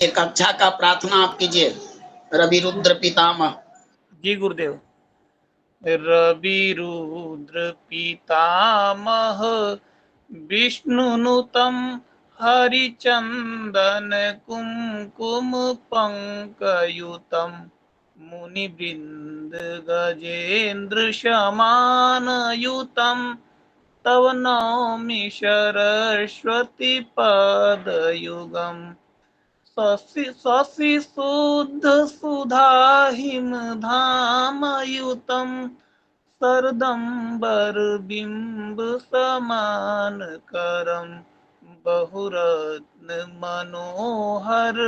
कक्षा का प्रार्थना आप कीजिए। रवि रुद्र पितामह। जी गुरुदेव। रवि रुद्र पितामह विष्णुनुतं हरिचंदन कुमकुम पंकयुतं मुनिवृंद गजेन्द्र शमानयुतं तव नौमि सरस्वती पदयुगम्। शशि शुद्ध सुधाहिमधामयुतं शरदम्बरबिम्ब समानकरं बहुरत्न मनोहर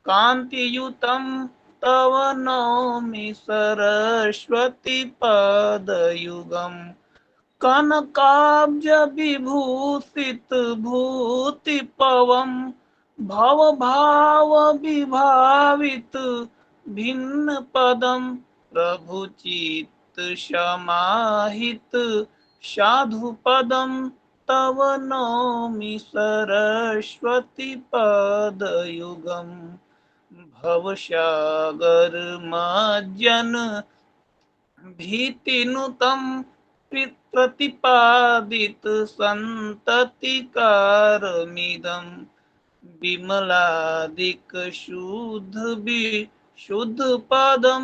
कान्तियुतं तव नौमि सरस्वती पदयुगम्। कनकाब्ज विभूषित भूतिपवम् भव भाव विभावित भिन्न पदम प्रभु चित्त समाहित साधु पदम तव नौमि सरस्वती पदयुगम्। भवसागर मज्जन भीतिनुतं प्रतिपादित संततिकारमिदं विमलादिक शुद्ध पदं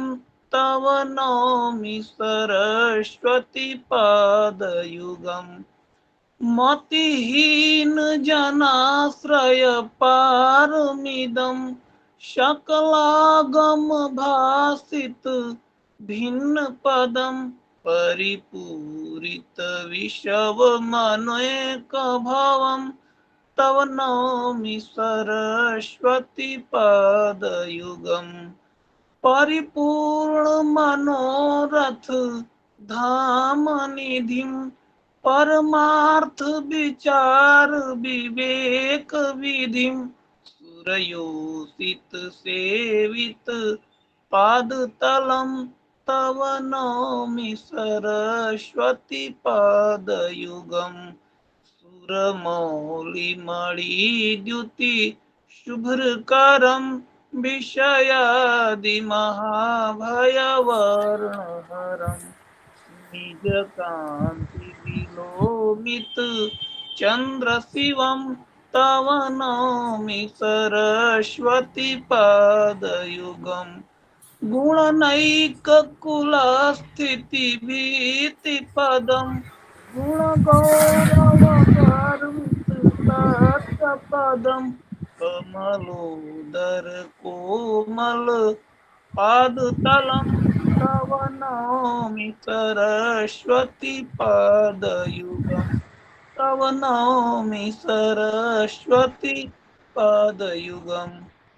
तव नौमि सरस्वती पदयुगम्। मतिहीन जनाश्रय पारमिदं सकलागम भासित भिन्न पदं परिपूरित विषव मनोक भवं तव नौमि सरस्वती पदयुगम्। परिपूर्ण मनोरथ धाम निधिं परमार्थ विचार विवेक विधिं सुरयोषित सेवित पादतलं तव नौमि सरस्वती पदयुगम्। सुरमौलिमणिद्युति शुभ्रकरं विषयादिमहाभयवर्णहरम् निजकान्ति विलोमित चन्द्रशिवं तव नौमि सरस्वती पदयुगम्। गुणनैककुलस्थितिभीतिपदं गुणगौरवगर्वित सत्यपदं कमलोदर कोमल पादतलं तव नौमि सरस्वती पदयुगम्। तव नौमि सरस्वती पदयुगम्।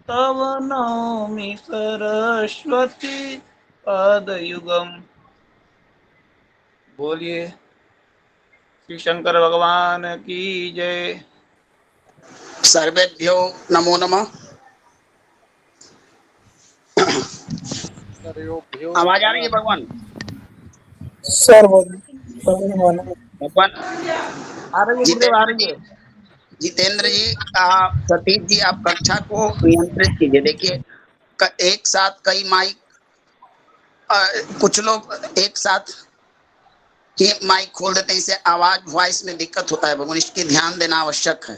तव नौमि सरस्वती पदयुगम्। बोलिए श्री शंकर भगवान की जय। सर्वेभ्यो नमो नमः। आवाज आ रही है भगवान? सर भगवान आ रही है गुरुदेव, आ रही है। जितेंद्र जी, सतीश जी, आप कक्षा को नियंत्रित कीजिए। देखिए, एक साथ कई माइक, कुछ लोग एक साथ ही माइक खोल देते हैं, इससे आवाज वॉइस में दिक्कत होता है भगवान, इसकी ध्यान देना आवश्यक है।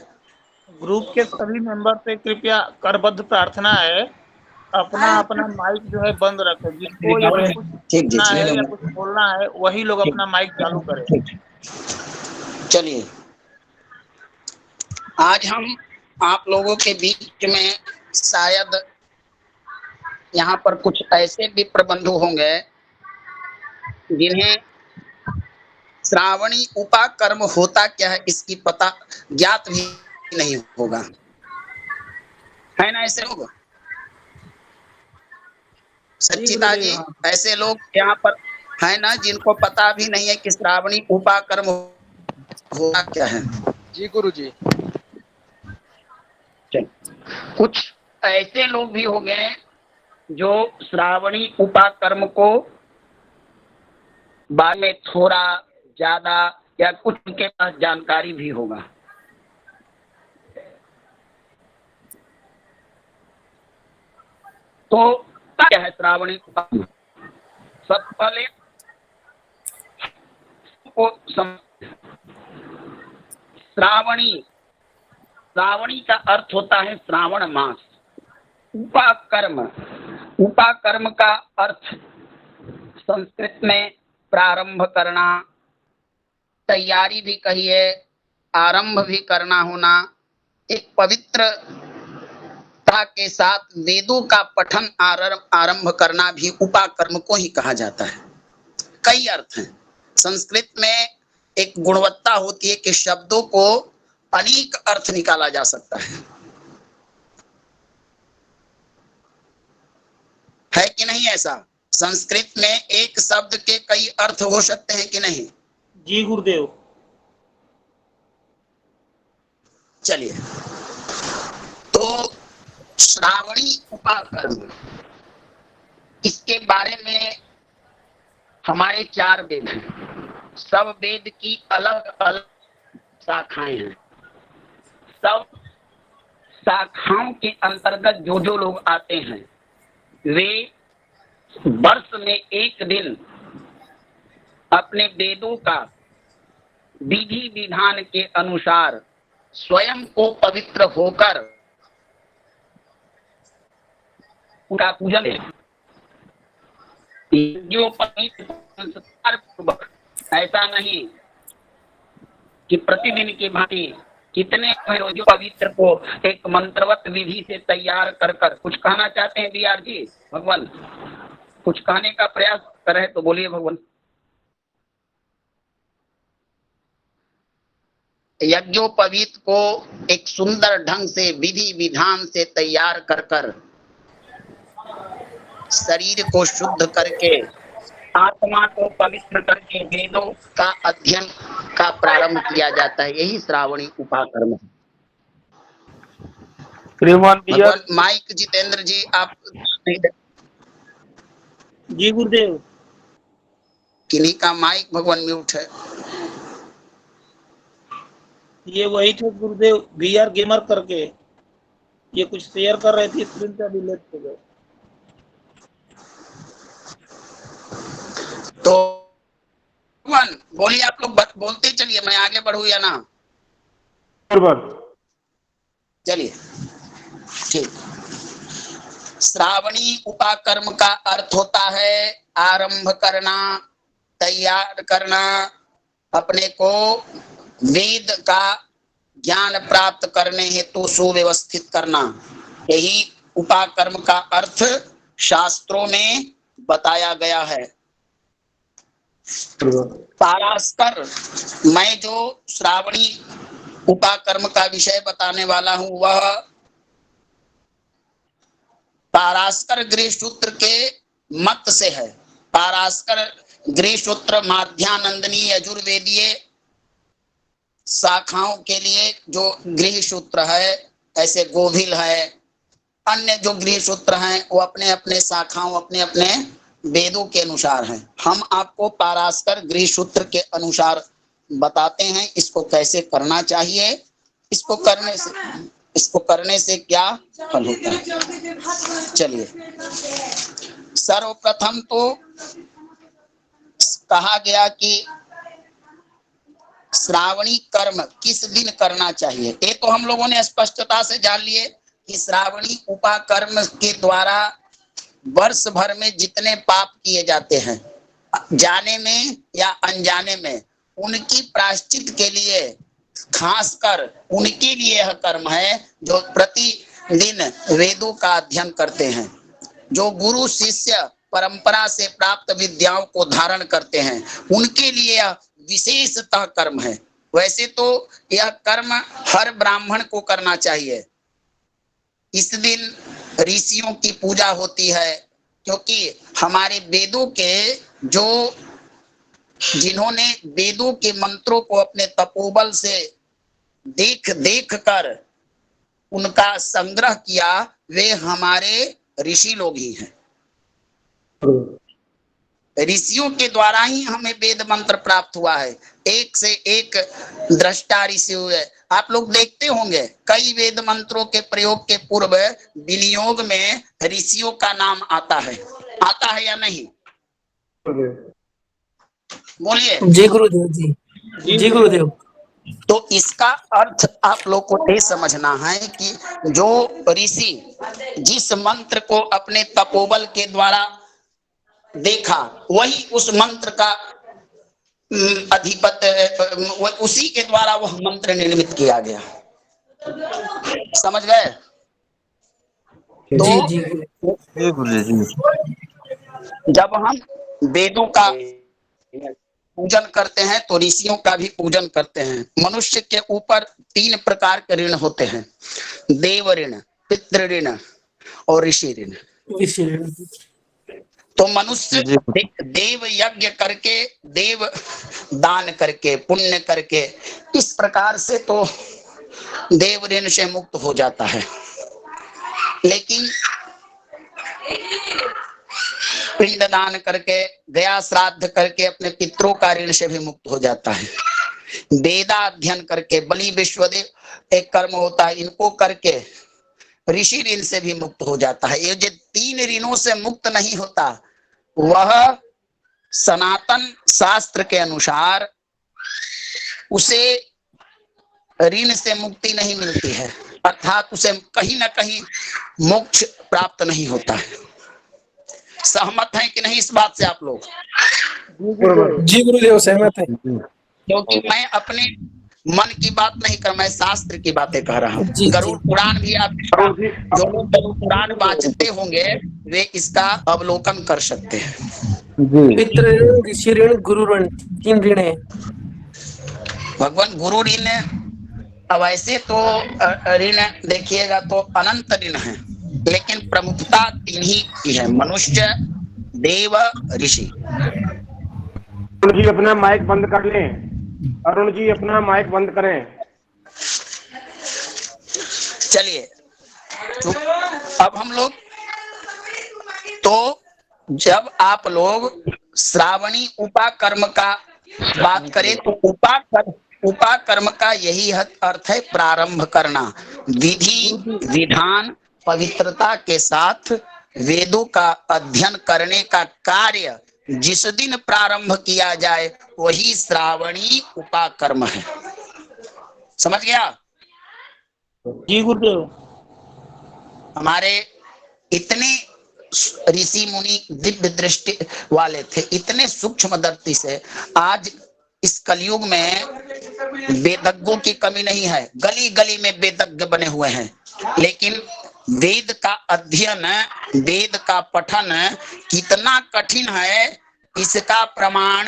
ग्रुप के सभी मेंबर से कृपया करबद्ध प्रार्थना है, अपना अपना माइक जो है बंद रखें। जिसको यदि कुछ पूछना है या कुछ बोलना है वही लोग अपना माइक चालू करें। चलिए, आज हम आप लोगों के बीच में शायद यहाँ पर कुछ ऐसे भी प्रबंधु होंगे जिन्हें श्रावणी उपाकर्म होता क्या है इसकी पता ज्ञात भी नहीं होगा, है ना? ऐसे लोग, सच्चिदा जी, ऐसे लोग यहाँ पर है ना जिनको पता भी नहीं है कि श्रावणी उपाकर्म होता क्या है। जी गुरु जी। कुछ ऐसे लोग भी हो गए जो श्रावणी उपाकर्म को बारे में थोड़ा ज्यादा या कुछ उनके पास जानकारी भी होगा। तो क्या है श्रावणी कर्म? सबसे पहले को श्रावणी, श्रावणी का अर्थ होता है श्रावण मास। उपाकर्म, उपाकर्म का अर्थ संस्कृत में प्रारंभ करना, तैयारी भी कहिए, आरंभ भी करना होना। एक पवित्रता के साथ वेदों का पठन आरंभ करना भी उपाकर्म को ही कहा जाता है। कई अर्थ हैं। संस्कृत में एक गुणवत्ता होती है कि शब्दों को अनेक अर्थ निकाला जा सकता है कि नहीं? ऐसा संस्कृत में एक शब्द के कई अर्थ हो सकते हैं कि नहीं? जी गुरुदेव। चलिए, तो श्रावणी उपाकर्म, इसके बारे में हमारे 4 वेद हैं। सब वेद की अलग अलग शाखाएं हैं। सब शाखाओं के अंतर्गत जो जो लोग आते हैं वे वर्ष में एक दिन अपने वेदों का विधि विधान के अनुसार स्वयं को पवित्र होकर उनका पूजन है। ऐसा नहीं कि प्रतिदिन की भांति कितने जो पवित्र को एक मंत्रवत विधि से तैयार कर कर। कुछ कहना चाहते हैं बीआर जी? भगवान कुछ कहने का प्रयास करे तो बोलिए भगवान। यज्ञोपवीत को एक सुंदर ढंग से विधि विधान से तैयार कर कर शरीर को शुद्ध करके आत्मा को पवित्र करके वेदों का अध्ययन का प्रारंभ किया जाता है। यही श्रावणी उपाकर्म है। भगवान माइक जितेंद्र जी आप। जी गुरुदेव। किन्हीं का माइक भगवान म्यूट है। ये वही थे गुरुदेव, VR गेमर करके, ये कुछ शेयर कर रहे थे, स्क्रीन पे डिलीट हो गए। तो भगवान बोलिए, आप लोग बोलते चलिए, मैं आगे बढ़ू या ना? चलिए ठीक। श्रावणी उपाकर्म का अर्थ होता है आरंभ करना, तैयार करना, अपने को वेद का ज्ञान प्राप्त करने हेतु सुव्यवस्थित करना। यही उपाकर्म का अर्थ शास्त्रों में बताया गया है। पारास्कर, मैं जो श्रावणी उपाकर्म का विषय बताने वाला हूं वह पारास्कर गृह सूत्र के मत से है। पारास्कर गृह सूत्र माध्यानंदनी यजुर्वेदीय शाखाओं के लिए जो गृह सूत्र है, ऐसे गोभिल है, अन्य जो गृह सूत्र हैं वो अपने अपने शाखाओं अपने अपने वेदों के अनुसार हैं। हम आपको पारास्कर गृह सूत्र के अनुसार बताते हैं इसको कैसे करना चाहिए, इसको करने से क्या फल होता है। चलिए, सर्वप्रथम तो कहा गया कि श्रावणी कर्म किस दिन करना चाहिए। ये तो हम लोगों ने स्पष्टता से जान लिए कि श्रावणी उपाकर्म के द्वारा वर्ष भर में जितने पाप किए जाते हैं, जाने में या अनजाने में, उनकी प्रायश्चित के लिए खासकर उनके लिए यह कर्म है जो प्रतिदिन वेदों का अध्ययन करते हैं, जो गुरु शिष्य परंपरा से प्राप्त विद्याओं को धारण करते हैं, उनके लिए यह विशेषतः कर्म है। वैसे तो यह कर्म हर ब्राह्मण को करना चाहिए। इस दिन ऋषियों की पूजा होती है, क्योंकि हमारे वेदों के जो जिन्होंने वेदों के मंत्रों को अपने तपोबल से देख देख कर उनका संग्रह किया, वे हमारे ऋषि लोग ही हैं। ऋषियों के द्वारा ही हमें वेद मंत्र प्राप्त हुआ है। एक से एक दृष्टा ऋषि हुए, आप लोग देखते होंगे कई वेद मंत्रों के प्रयोग के पूर्व विनियोग में ऋषियों का नाम आता है या नहीं? बोलिए। जी गुरुदेव जी। जी गुरुदेव। तो इसका अर्थ आप लोग को ये समझना है कि जो ऋषि जिस मंत्र को अपने तपोबल के द्वारा देखा, वही उस मंत्र का अधिपत, उसी के द्वारा वह मंत्र निर्मित किया गया। समझ गए? जी तो जी जब हम वेदों का पूजन करते हैं तो ऋषियों का भी पूजन करते हैं। मनुष्य के ऊपर 3 प्रकार के ऋण होते हैं, देव ऋण, पितृ ऋण और ऋषि ऋण। तो मनुष्य देव यज्ञ करके, देव दान करके, पुण्य करके, इस प्रकार से तो देव ऋण से मुक्त हो जाता है। लेकिन पिंडदान करके, गया श्राद्ध करके अपने पितरों का ऋण से भी मुक्त हो जाता है। वेदा अध्ययन करके, बलि विश्वदेव एक कर्म होता है, इनको करके ऋषि ऋण से भी मुक्त हो जाता है। ये जो 3 ऋणों से मुक्त नहीं होता, वह सनातन शास्त्र के अनुसार उसे ऋण से मुक्ति नहीं मिलती है, अर्थात उसे कहीं ना कहीं मोक्ष प्राप्त नहीं होता है। सहमत हैं कि नहीं इस बात से आप लोग? जी गुरुदेव सहमत है। क्योंकि मैं अपने मन की बात नहीं कर, मैं शास्त्र की बातें कह रहा हूँ। जी गरुड़ पुराण भी आप जो लोग गरुड़ पुराण वाचते होंगे वे इसका अवलोकन कर सकते हैं। पितृ ऋण, ऋषि ऋण, गुरु ऋण, 3 ऋण है। भगवान गुरु ऋण, अब ऐसे तो ऋण देखिएगा तो अनंत ऋण है, लेकिन प्रमुखता 3 ही की है, मनुष्य, देव, ऋषि। अरुण जी अपना माइक बंद कर लें। अरुण जी अपना माइक बंद करें। चलिए, तो अब हम लोग, तो जब आप लोग श्रावणी उपाकर्म का बात करें तो उपाकर्म का यही अर्थ है, प्रारंभ करना। विधि विधान पवित्रता के साथ वेदों का अध्ययन करने का कार्य जिस दिन प्रारंभ किया जाए वही श्रावणी उपाकर्म है। समझ गया? जी गुरुदेव। हमारे इतने ऋषि मुनि दिव्य दृष्टि वाले थे, इतने सूक्ष्म दृष्टि से, आज इस कलयुग में वेदज्ञों की कमी नहीं है, गली गली में वेदज्ञ बने हुए हैं। लेकिन वेद का अध्ययन, वेद का पठन कितना कठिन है, इसका प्रमाण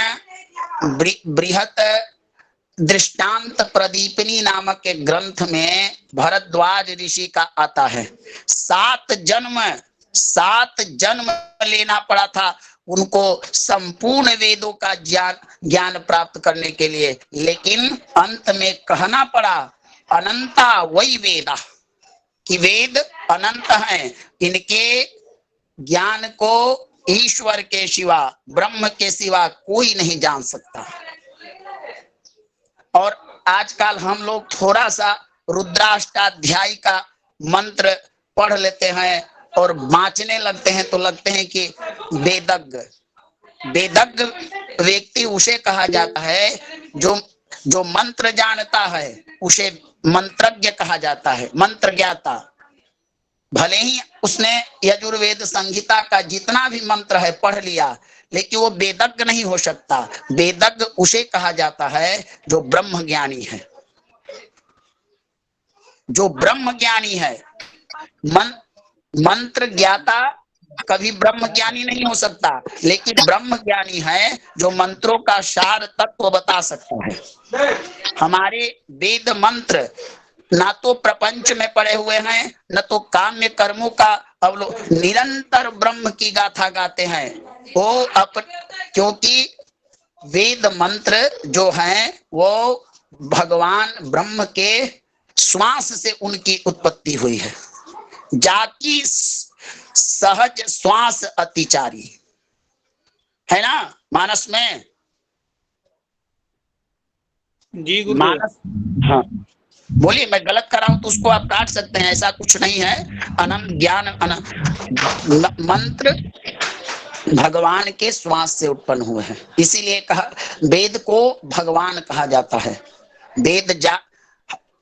बृहत दृष्टांत प्रदीपिनी नामक एक ग्रंथ में भरद्वाज ऋषि का आता है। 7 जन्म लेना पड़ा था उनको संपूर्ण वेदों का ज्ञान प्राप्त करने के लिए, लेकिन अंत में कहना पड़ा अनंता वही वेदा, कि वेद अनंत हैं, इनके ज्ञान को ईश्वर के सिवा, ब्रह्म के सिवा कोई नहीं जान सकता। और आजकल हम लोग थोड़ा सा रुद्राष्टाध्यायी का मंत्र पढ़ लेते हैं और बाँचने लगते हैं, तो लगते हैं कि वेदज्ञ व्यक्ति उसे कहा जाता है जो मंत्र जानता है, उसे मंत्रज्ञ कहा जाता है, मंत्र ज्ञाता। भले ही उसने यजुर्वेद संहिता का जितना भी मंत्र है पढ़ लिया, लेकिन वो वेदज्ञ नहीं हो सकता। वेदज्ञ उसे कहा जाता है जो ब्रह्म ज्ञानी है, जो ब्रह्म ज्ञानी है। मंत्र ज्ञाता कभी ब्रह्म ज्ञानी नहीं हो सकता, लेकिन ब्रह्म ज्ञानी है जो मंत्रों का सार तत्व बता सकता है। हमारे वेद मंत्र ना तो प्रपंच में पड़े हुए हैं, न तो काम्य कर्मों का निरंतर ब्रह्म की गाथा गाते हैं वो क्योंकि वेद मंत्र जो हैं वो भगवान ब्रह्म के श्वास से उनकी उत्पत्ति हुई है। जाकी सहज श्वास अतिचारी है ना मानस में। जी मानस, हाँ, बोलिए, मैं गलत कर रहा हूं तो उसको आप काट सकते हैं, ऐसा कुछ नहीं है। अनंत ज्ञान मंत्र भगवान के श्वास से उत्पन्न हुए हैं, इसीलिए कहा वेद को भगवान कहा जाता है। वेद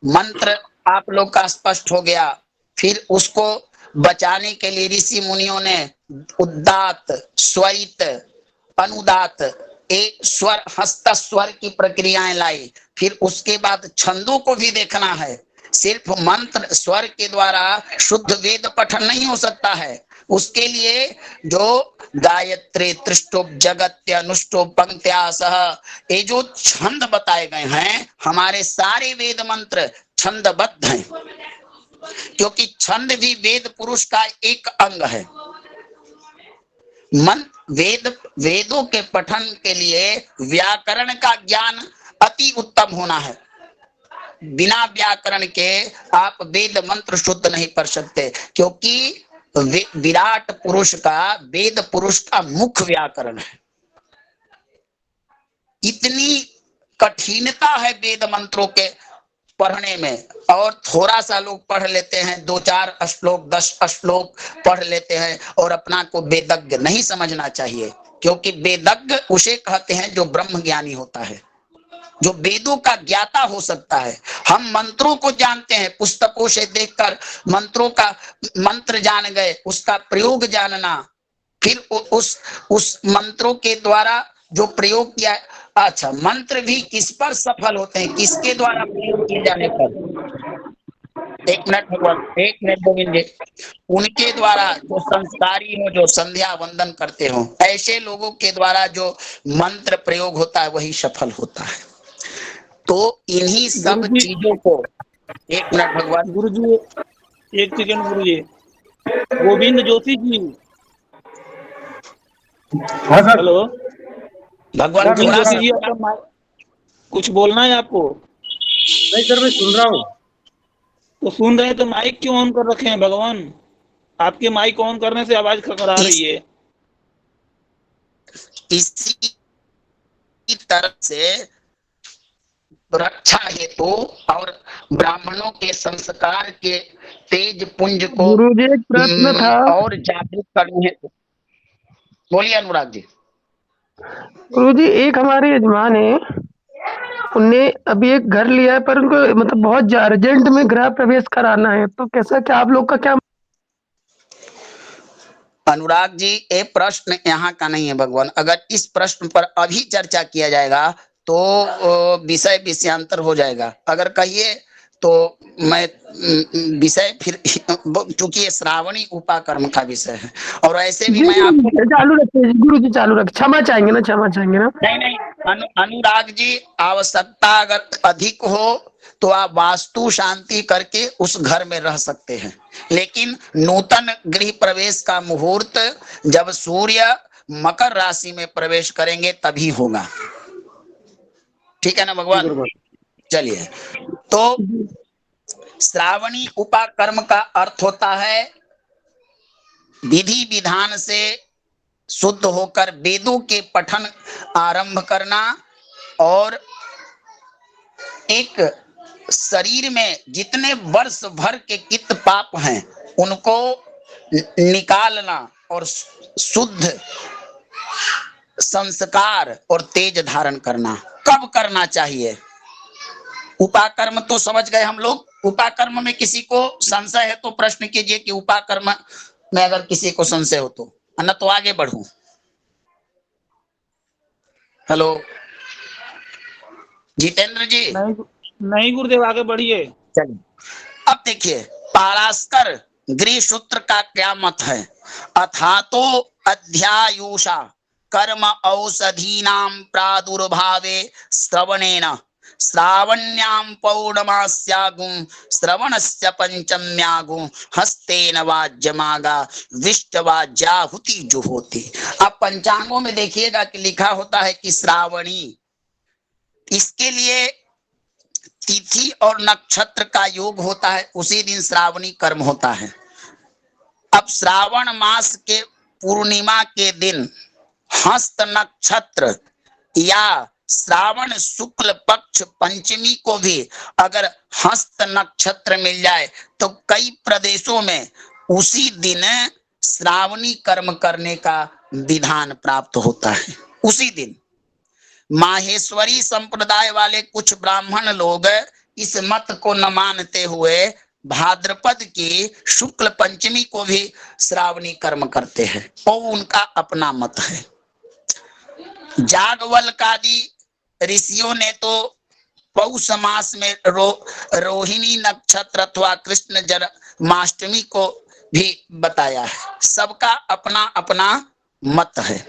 मंत्र आप लोग का स्पष्ट हो गया। फिर उसको बचाने के लिए ऋषि मुनियों ने उदात्त, स्वरित, अनुदात, एक स्वर, हस्त स्वर की प्रक्रियाएं लाई। फिर उसके बाद छंदों को भी देखना है। सिर्फ मंत्र स्वर के द्वारा शुद्ध वेद पठन नहीं हो सकता है। उसके लिए जो गायत्री, त्रिष्टुप, जगत्य, अनुष्टुप, पंक्त्या सह, ये जो छंद बताए गए हैं, हमारे सारे वेद मंत्र छंदबद्ध हैं, क्योंकि छंद भी वेद पुरुष का एक अंग है। वेदों के पठन के लिए व्याकरण का ज्ञान अति उत्तम होना है। बिना व्याकरण के आप वेद मंत्र शुद्ध नहीं पढ़ सकते, क्योंकि विराट पुरुष का, वेद पुरुष का मुख्य व्याकरण है। इतनी कठिनता है वेद मंत्रों के पढ़ने में, और थोड़ा सा लोग पढ़ लेते हैं, 2-4 श्लोक, 10 श्लोक पढ़ लेते हैं और अपना को वेदज्ञ नहीं समझना चाहिए, क्योंकि वेदज्ञ उसे कहते हैं जो ब्रह्म ज्ञानी होता है, जो वेदों का ज्ञाता हो सकता है। हम मंत्रों को जानते हैं, पुस्तकों से देखकर मंत्रों का मंत्र जान गए, उसका प्रयोग जानना, फिर उस मंत्रों के द्वारा जो प्रयोग किया। अच्छा, मंत्र भी किस पर सफल होते हैं, किसके द्वारा प्रयोग किए जाने पर? एक मिनट भगवान, एक मिनट गोविंद जी। उनके द्वारा जो संस्कारी हो, जो संध्या वंदन करते हो, ऐसे लोगों के द्वारा जो मंत्र प्रयोग होता है वही सफल होता है। तो इन्हीं सब चीजों को, एक मिनट भगवान। गुरु जी, एक सेकंड गुरु जी। गोविंद जोशी जी, हाँ सर। हेलो भगवान गोविंद थोड़ा जोशी सा जी, आपका कुछ बोलना है आपको? नहीं सर, मैं सुन रहा हूँ। तो सुन रहे हैं तो माइक क्यों ऑन कर रखे हैं भगवान? आपके माइक ऑन करने से आवाज खड़खड़ा रही है। इसी तरह से रक्षा हेतु और ब्राह्मणों के संस्कार के तेज पुंज को गुरुजी एक प्रश्न था। और जागृत करने हेतु। बोलिए अनुराग जी। गुरुजी, एक हमारे यजमान है, उनने अभी एक घर लिया है, पर उनको मतलब बहुत अर्जेंट में गृह प्रवेश कराना है, तो कैसा, क्या आप लोग का क्या? अनुराग जी, ये प्रश्न यहाँ का नहीं है भगवान। अगर इस प्रश्न पर अभी चर्चा किया जाएगा तो विषय विषयांतर हो जाएगा। अगर कहिए तो मैं विषय फिर, चूंकि ये श्रावणी उपाकर्म का विषय है, और ऐसे भी मैं आपको चालू रखिए गुरु जी, चालू रख, क्षमा चाहेंगे ना, क्षमा चाहेंगे ना। नहीं, अनुराग जी, आवश्यकता अगर अधिक हो तो आप वास्तु शांति करके उस घर में रह सकते हैं, लेकिन नूतन गृह प्रवेश का मुहूर्त जब सूर्य मकर राशि में प्रवेश करेंगे तभी होगा। ठीक है ना भगवान? चलिए, तो श्रावणी उपाकर्म का अर्थ होता है विधि विधान से शुद्ध होकर वेदों के पठन आरंभ करना, और एक शरीर में जितने वर्ष भर के कित पाप हैं उनको निकालना, और शुद्ध संस्कार और तेज धारण करना। कब करना चाहिए? उपाकर्म तो समझ गए हम लोग। उपाकर्म में किसी को संशय है तो प्रश्न कीजिए कि उपाकर्म में अगर किसी को संशय हो तो, अन्य तो आगे बढ़ूं। हेलो जितेंद्र जी। नहीं गुरुदेव, आगे बढ़िए। चलिए, अब देखिए पारास्कर गृह सूत्र का क्या मत है। अथातो अध्यायुषा कर्म औषधीनां प्रादुर्भावे श्रवणेन श्रावण्यां पौर्णमास्यागुं श्रवणस्य पंचम्यागुं हस्तेन वाज्यमागा विष्टवाज्याहुति जुहोति। अब पंचांगों में देखिएगा कि लिखा होता है कि श्रावणी, इसके लिए तिथि और नक्षत्र का योग होता है, उसी दिन श्रावणी कर्म होता है। अब श्रावण मास के पूर्णिमा के दिन हस्त नक्षत्र या श्रावण शुक्ल पक्ष पंचमी को भी अगर हस्त नक्षत्र मिल जाए तो कई प्रदेशों में उसी दिन श्रावणी कर्म करने का विधान प्राप्त होता है। उसी दिन माहेश्वरी संप्रदाय वाले कुछ ब्राह्मण लोग इस मत को न मानते हुए भाद्रपद की शुक्ल पंचमी को भी श्रावणी कर्म करते हैं, वो उनका अपना मत है। जागवल्कादि ऋषियों ने तो पौष मास में रोहिणी नक्षत्र अथवा कृष्ण जन्माष्टमी को भी बताया है। सबका अपना अपना मत है,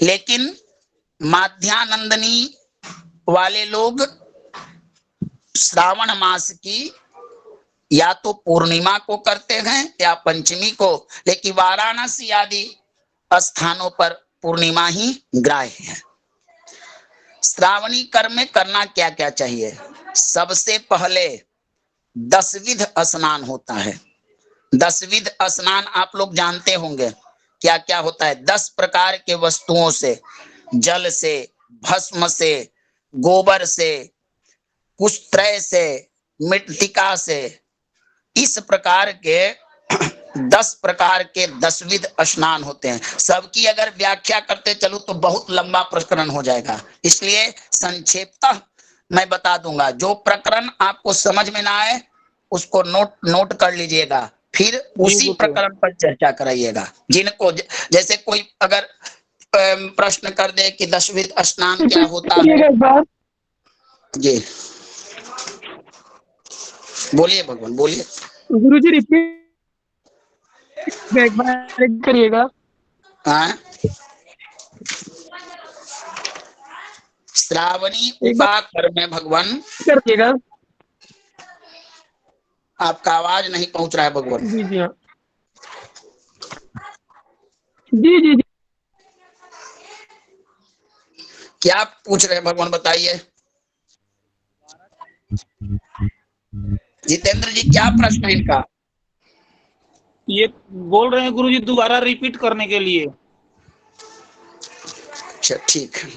लेकिन माध्यानंदनी वाले लोग श्रावण मास की या तो पूर्णिमा को करते हैं या पंचमी को, लेकिन वाराणसी आदि स्थानों पर पूर्णिमा ही ग्राह्य है। श्रावणी कर्म में करना क्या क्या चाहिए? सबसे पहले 10 विध स्नान होता है। 10 विध स्नान आप लोग जानते होंगे क्या क्या होता है। 10 प्रकार के वस्तुओं से, जल से, भस्म से, गोबर से, कुष्त्रय से, मृत्तिका से, इस प्रकार के 10 प्रकार के 10 विध स्नान होते हैं। सबकी अगर व्याख्या करते चलूं तो बहुत लंबा प्रकरण हो जाएगा, इसलिए संक्षेपतः मैं बता दूंगा। जो प्रकरण आपको समझ में ना आए उसको नोट कर लीजिएगा, फिर उसी प्रकरण पर चर्चा कराइएगा। जिनको जैसे कोई अगर प्रश्न कर दे कि 10 विध स्नान क्या होता है, जी बोलिए भगवान बोलिए। गुरु जी रिपीट एक बार करिएगा। हाँ, श्रावणी उपाकर में भगवान करिएगा। आपका आवाज नहीं पहुंच रहा है भगवान। जी जी हाँ, जी जी जी। क्या पूछ रहे हैं भगवान बताइए। जितेंद्र जी क्या प्रश्न है इनका? ये बोल रहे हैं गुरु जी दोबारा रिपीट करने के लिए। अच्छा ठीक है,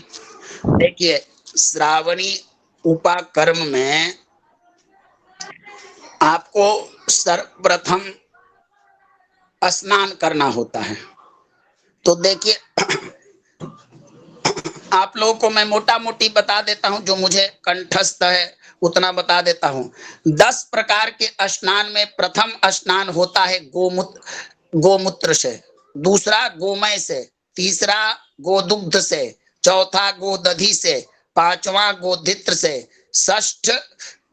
देखिए श्रावणी उपाकर्म में आपको सर्वप्रथम स्नान करना होता है। तो देखिए आप लोगों को मैं मोटा मोटी बता देता हूं, जो मुझे कंठस्थ है उतना बता देता हूं। 10 प्रकार के स्नान में प्रथम स्नान होता है गोमूत्र से, दूसरा गोमय से, तीसरा गोदुग्ध से, चौथा गोदधि से, पांचवा गोधित्र से, षष्ठ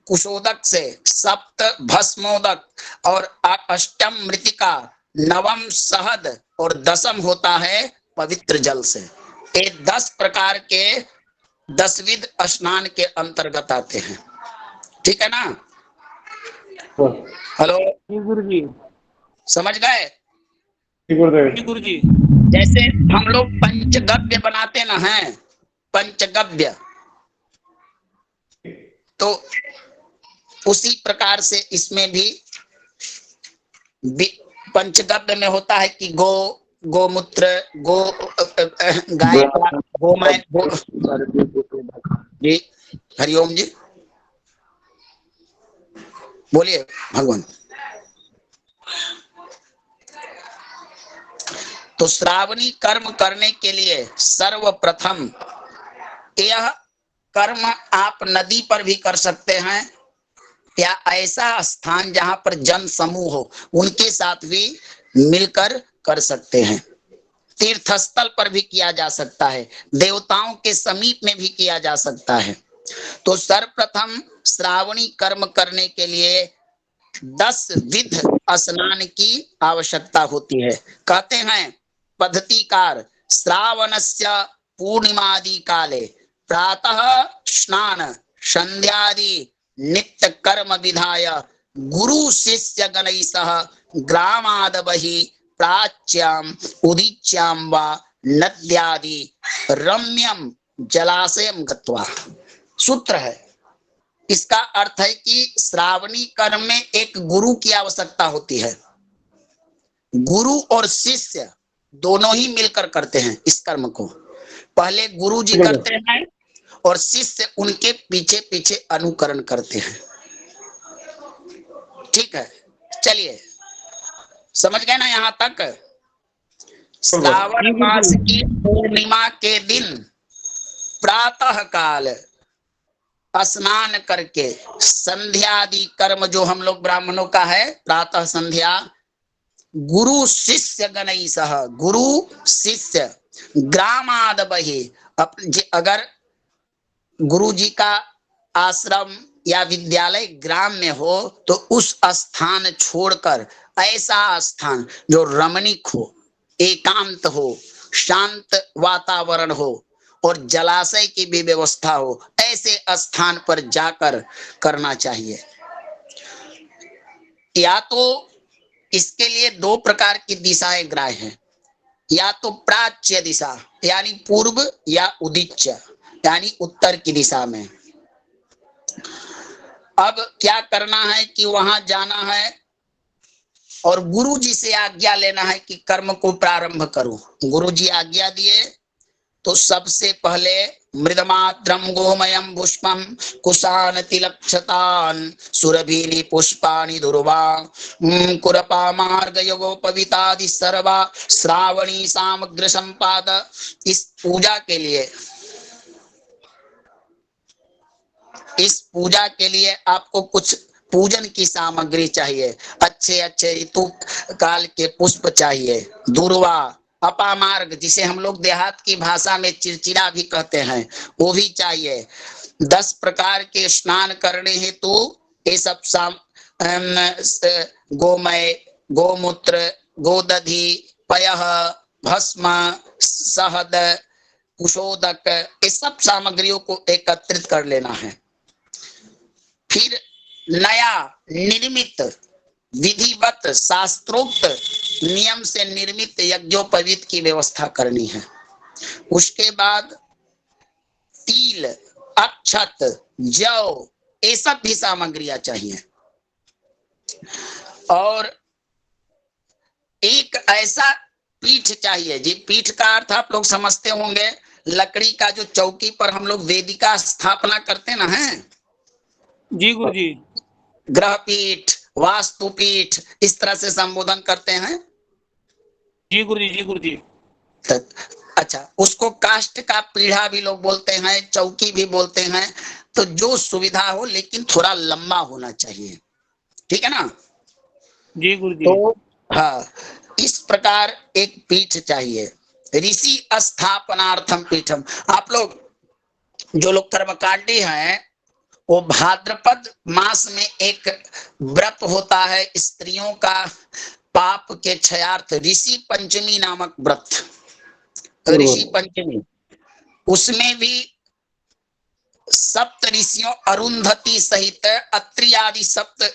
कुशोदक से, सप्त भस्मोदक और अष्टम मृतिका, नवम शहद और 10म होता है पवित्र जल से। ये 10 प्रकार के 10 विध स्नान के अंतर्गत आते हैं, ठीक है ना? हेलो गुरु जी समझ गए? गुरु जी जैसे हम लोग पंचगव्य बनाते ना हैं, पंचगव्य, तो उसी प्रकार से इसमें भी पंचगव्य में होता है कि गोमूत्र, गाय का गोमय, जी हरिओम जी बोलिए भगवान। तो श्रावणी कर्म करने के लिए सर्वप्रथम यह कर्म आप नदी पर भी कर सकते हैं या ऐसा स्थान जहां पर जन समूह हो उनके साथ भी मिलकर कर सकते हैं। तीर्थस्थल पर भी किया जा सकता है, देवताओं के समीप में भी किया जा सकता है। तो सर्वप्रथम श्रावणी कर्म करने के लिए 10 विध स्नान की आवश्यकता होती है। कहते हैं पद्धतिकार, श्रावणस्य पूर्णिमादि काले प्रातः स्नान संध्यादि नित्य कर्म विधाय गुरु शिष्य गणैः सह ग्रामाद बहि प्राच्याम उदीच्याम वा नद्यादि रम्यम जलाशयम गत्वा। सूत्र है, इसका अर्थ है कि श्रावणी कर्म में एक गुरु की आवश्यकता होती है। गुरु और शिष्य दोनों ही मिलकर करते हैं इस कर्म को। पहले गुरु जी करते हैं और शिष्य उनके पीछे पीछे अनुकरण करते हैं। ठीक है, चलिए समझ गए ना यहाँ तक। श्रावण मास की पूर्णिमा के दिन प्रातः काल स्नान करके संध्यादि कर्म जो हम लोग ब्राह्मणों का है, प्रातः संध्या, गुरु शिष्य गणई सह, गुरु शिष्य ग्रामाद बहे, अगर गुरु जी का आश्रम या विद्यालय ग्राम में हो तो उस स्थान छोड़कर ऐसा स्थान जो रमणीक हो, एकांत हो, शांत वातावरण हो और जलाशय की भी व्यवस्था हो, ऐसे स्थान पर जाकर करना चाहिए। या तो इसके लिए दो प्रकार की दिशाएं ग्राह्य हैं, या तो प्राच्य दिशा यानी पूर्व, या उदिच्य यानी उत्तर की दिशा में। अब क्या करना है कि वहां जाना है और गुरु जी से आज्ञा लेना है कि कर्म को प्रारंभ करो। गुरु जी आज्ञा दिए तो सबसे पहले मृदमात्रम गोमयम पुष्पम कुशान तिलक्षतान सुरभीनि पुष्पानि दुर्वा कुरपा मार्ग योगोपवितादि सर्वा श्रावणी सामग्री संपाद। इस पूजा के लिए आपको कुछ पूजन की सामग्री चाहिए, अच्छे अच्छे ऋतु काल के पुष्प चाहिए, दुर्वा, अपामार्ग जिसे हम लोग देहात की भाषा में चिरचिरा भी कहते हैं, वो भी चाहिए। 10 प्रकार के स्नान करने हेतु ये सब गोमय, गोमूत्र, गोदधि, पयः, भस्म, शहद, कुशोदक, ये सब सामग्रियों को एकत्रित कर लेना है। फिर नया निर्मित विधिवत शास्त्रोक्त नियम से निर्मित यज्ञोपवीत की व्यवस्था करनी है। उसके बाद तिल, अक्षत, जौ, ये सब भी सामग्रियां चाहिए। और एक ऐसा पीठ चाहिए, जी पीठ का अर्थ आप लोग समझते होंगे, लकड़ी का जो चौकी पर हम लोग वेदिका स्थापना करते ना हैं। जी गुरु जी। ग्रह पीठ, वास्तु पीठ, इस तरह से संबोधन करते हैं। जी गुरु जी, जी गुरु जी। अच्छा, उसको काष्ठ का पीढ़ा भी लोग बोलते हैं, चौकी भी बोलते हैं। तो जो सुविधा हो लेकिन थोड़ा लंबा होना चाहिए, ठीक है ना। जी गुरु जी। तो हाँ, इस प्रकार एक पीठ चाहिए। ऋषि स्थापनार्थम पीठम। आप लोग जो लोग कर्मकांडी हैं, वो भाद्रपद मास में एक व्रत होता है स्त्रियों का पाप के क्षयार्थ, ऋषि पंचमी नामक व्रत, ऋषि पंचमी। उसमें भी सप्त ऋषियों अरुंधति सहित अत्रि आदि सप्त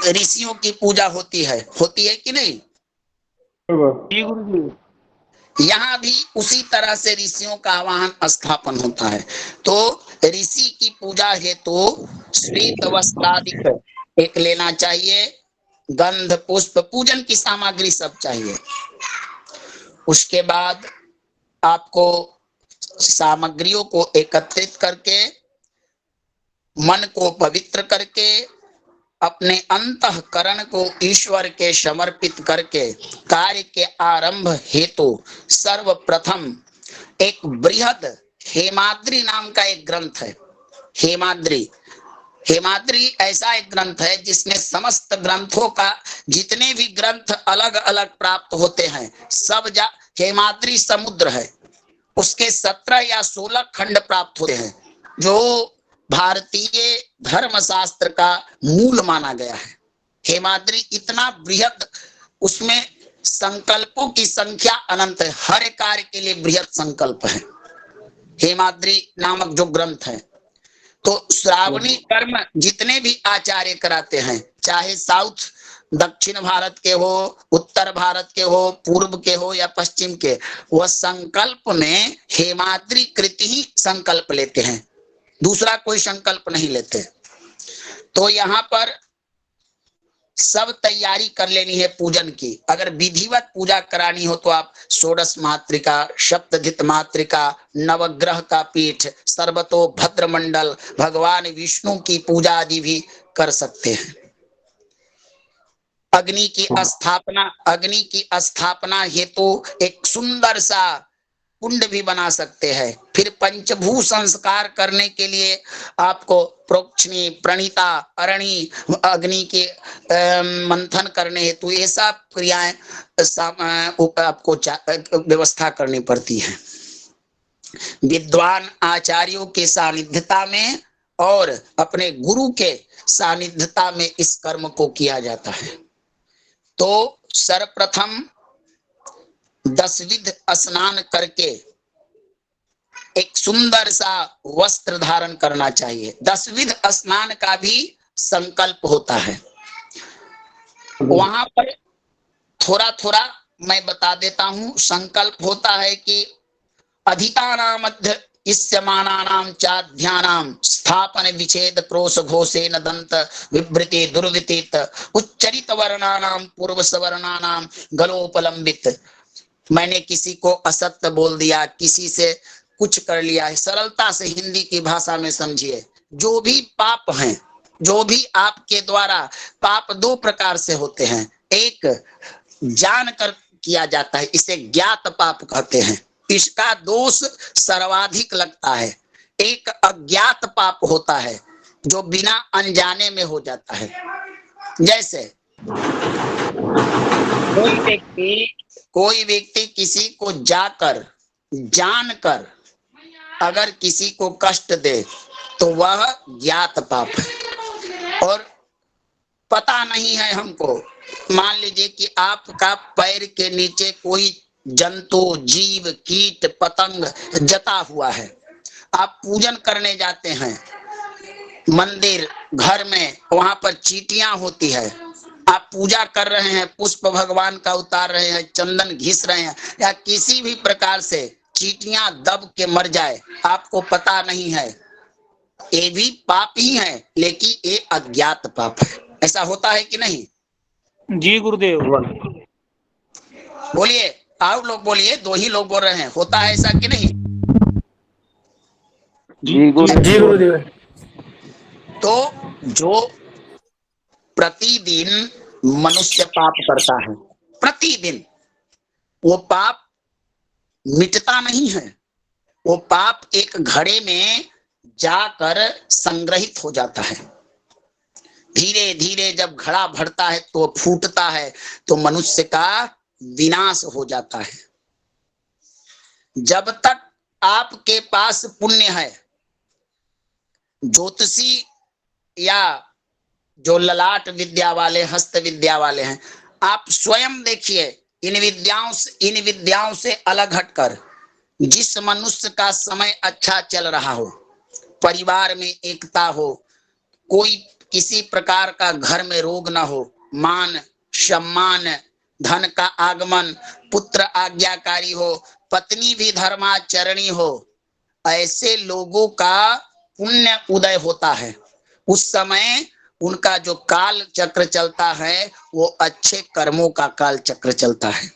ऋषियों की पूजा होती है कि नहीं? जी गुरु जी। यहाँ भी उसी तरह से ऋषियों का आवाहन स्थापन होता है। तो ऋषि की पूजा हेतु श्वेत वस्त्रादिक एक लेना चाहिए, गंध, पुष्प, पूजन की सामग्री सब चाहिए। उसके बाद आपको सामग्रियों को एकत्रित करके, मन को पवित्र करके, अपने अंतःकरण को ईश्वर के समर्पित करके कार्य के आरंभ हेतु सर्वप्रथम एक बृहद हेमाद्री नाम का एक ग्रंथ है। हेमाद्री ऐसा एक ग्रंथ है जिसमें समस्त ग्रंथों का, जितने भी ग्रंथ अलग अलग प्राप्त होते हैं, सब हेमाद्री समुद्र है। उसके 17 या 16 खंड प्राप्त होते हैं, जो भारतीय धर्मशास्त्र का मूल माना गया है। हेमाद्री इतना बृहद, उसमें संकल्पों की संख्या अनंत है, हर कार्य के लिए बृहद संकल्प है हेमाद्री नामक जो ग्रंथ है। तो श्रावणी कर्म जितने भी आचार्य कराते हैं, चाहे साउथ दक्षिण भारत के हो, उत्तर भारत के हो, पूर्व के हो या पश्चिम के, वह संकल्प में हेमाद्री कृति ही संकल्प लेते हैं, दूसरा कोई संकल्प नहीं लेते। तो यहाँ पर सब तैयारी कर लेनी है पूजन की। अगर विधिवत पूजा करानी हो तो आप षोडश मातृका, सप्तधित मातृका, नवग्रह का पीठ, सर्वतो भद्र मंडल, भगवान विष्णु की पूजा आदि भी कर सकते हैं। अग्नि की स्थापना हेतु एक सुंदर सा कुंड भी बना सकते हैं। फिर पंचभू संस्कार करने के लिए आपको प्रोक्षणी, प्रणीता, अरणी, अग्नि के मंथन करने हेतु ये सब क्रियाएं आपको व्यवस्था करनी पड़ती है। विद्वान आचार्यों के सानिध्यता में और अपने गुरु के सानिध्यता में इस कर्म को किया जाता है। तो सर्वप्रथम 10 विध स्नान करके एक सुंदर सा वस्त्र धारण करना चाहिए। 10 विध स्नान का भी संकल्प होता है। वहां पर थोड़ा थोड़ा मैं बता देता हूं। संकल्प होता है कि अधितानामध्य इस्यमानानाम चाध्यानाम स्थापन विच्छेद क्रोश घोषेन दंत विभृति दुर्विदित उच्चरित वर्णानाम पूर्व सवर्णानाम गलोपलंबित। मैंने किसी को असत्य बोल दिया, किसी से कुछ कर लिया है, सरलता से हिंदी की भाषा में समझिए। जो भी पाप हैं, जो भी आपके द्वारा पाप 2 प्रकार से होते हैं। एक जानकर किया जाता है, इसे ज्ञात पाप कहते हैं, इसका दोष सर्वाधिक लगता है। एक अज्ञात पाप होता है जो बिना अनजाने में हो जाता है। जैसे कोई व्यक्ति किसी को जाकर जानकर अगर किसी को कष्ट दे तो वह ज्ञात पाप है। और पता नहीं है हमको, मान लीजिए कि आपका पैर के नीचे कोई जंतु, जीव, कीट, पतंग जता हुआ है। आप पूजन करने जाते हैं मंदिर, घर में, वहां पर चींटियां होती है। आप पूजा कर रहे हैं, पुष्प भगवान का उतार रहे हैं, चंदन घिस रहे हैं, या किसी भी प्रकार से चींटियां दब के मर जाए, आपको पता नहीं है, ये भी पाप ही है, लेकिन ये अज्ञात पाप है। ऐसा होता है कि नहीं? जी गुरुदेव। बोलिए, और लोग बोलिए, 2 ही लोग बोल रहे हैं। होता है ऐसा कि नहीं? जी गुरुदेव। तो जो प्रतिदिन मनुष्य पाप करता है, प्रतिदिन, वो पाप मिटता नहीं है। वो पाप एक घड़े में जाकर संग्रहित हो जाता है। धीरे धीरे जब घड़ा भरता है तो फूटता है, तो मनुष्य का विनाश हो जाता है। जब तक आपके पास पुण्य है, ज्योतिषी या जो ललाट विद्या वाले, हस्त विद्या वाले हैं, आप स्वयं देखिए, इन विद्याओं से अलग हटकर जिस मनुष्य का समय अच्छा चल रहा हो, परिवार में एकता हो, कोई किसी प्रकार का घर में रोग ना हो, मान सम्मान, धन का आगमन, पुत्र आज्ञाकारी हो, पत्नी भी धर्माचरणी हो, ऐसे लोगों का पुण्य उदय होता है। उस समय उनका जो काल चक्र चलता है वो अच्छे कर्मों का काल चक्र चलता है।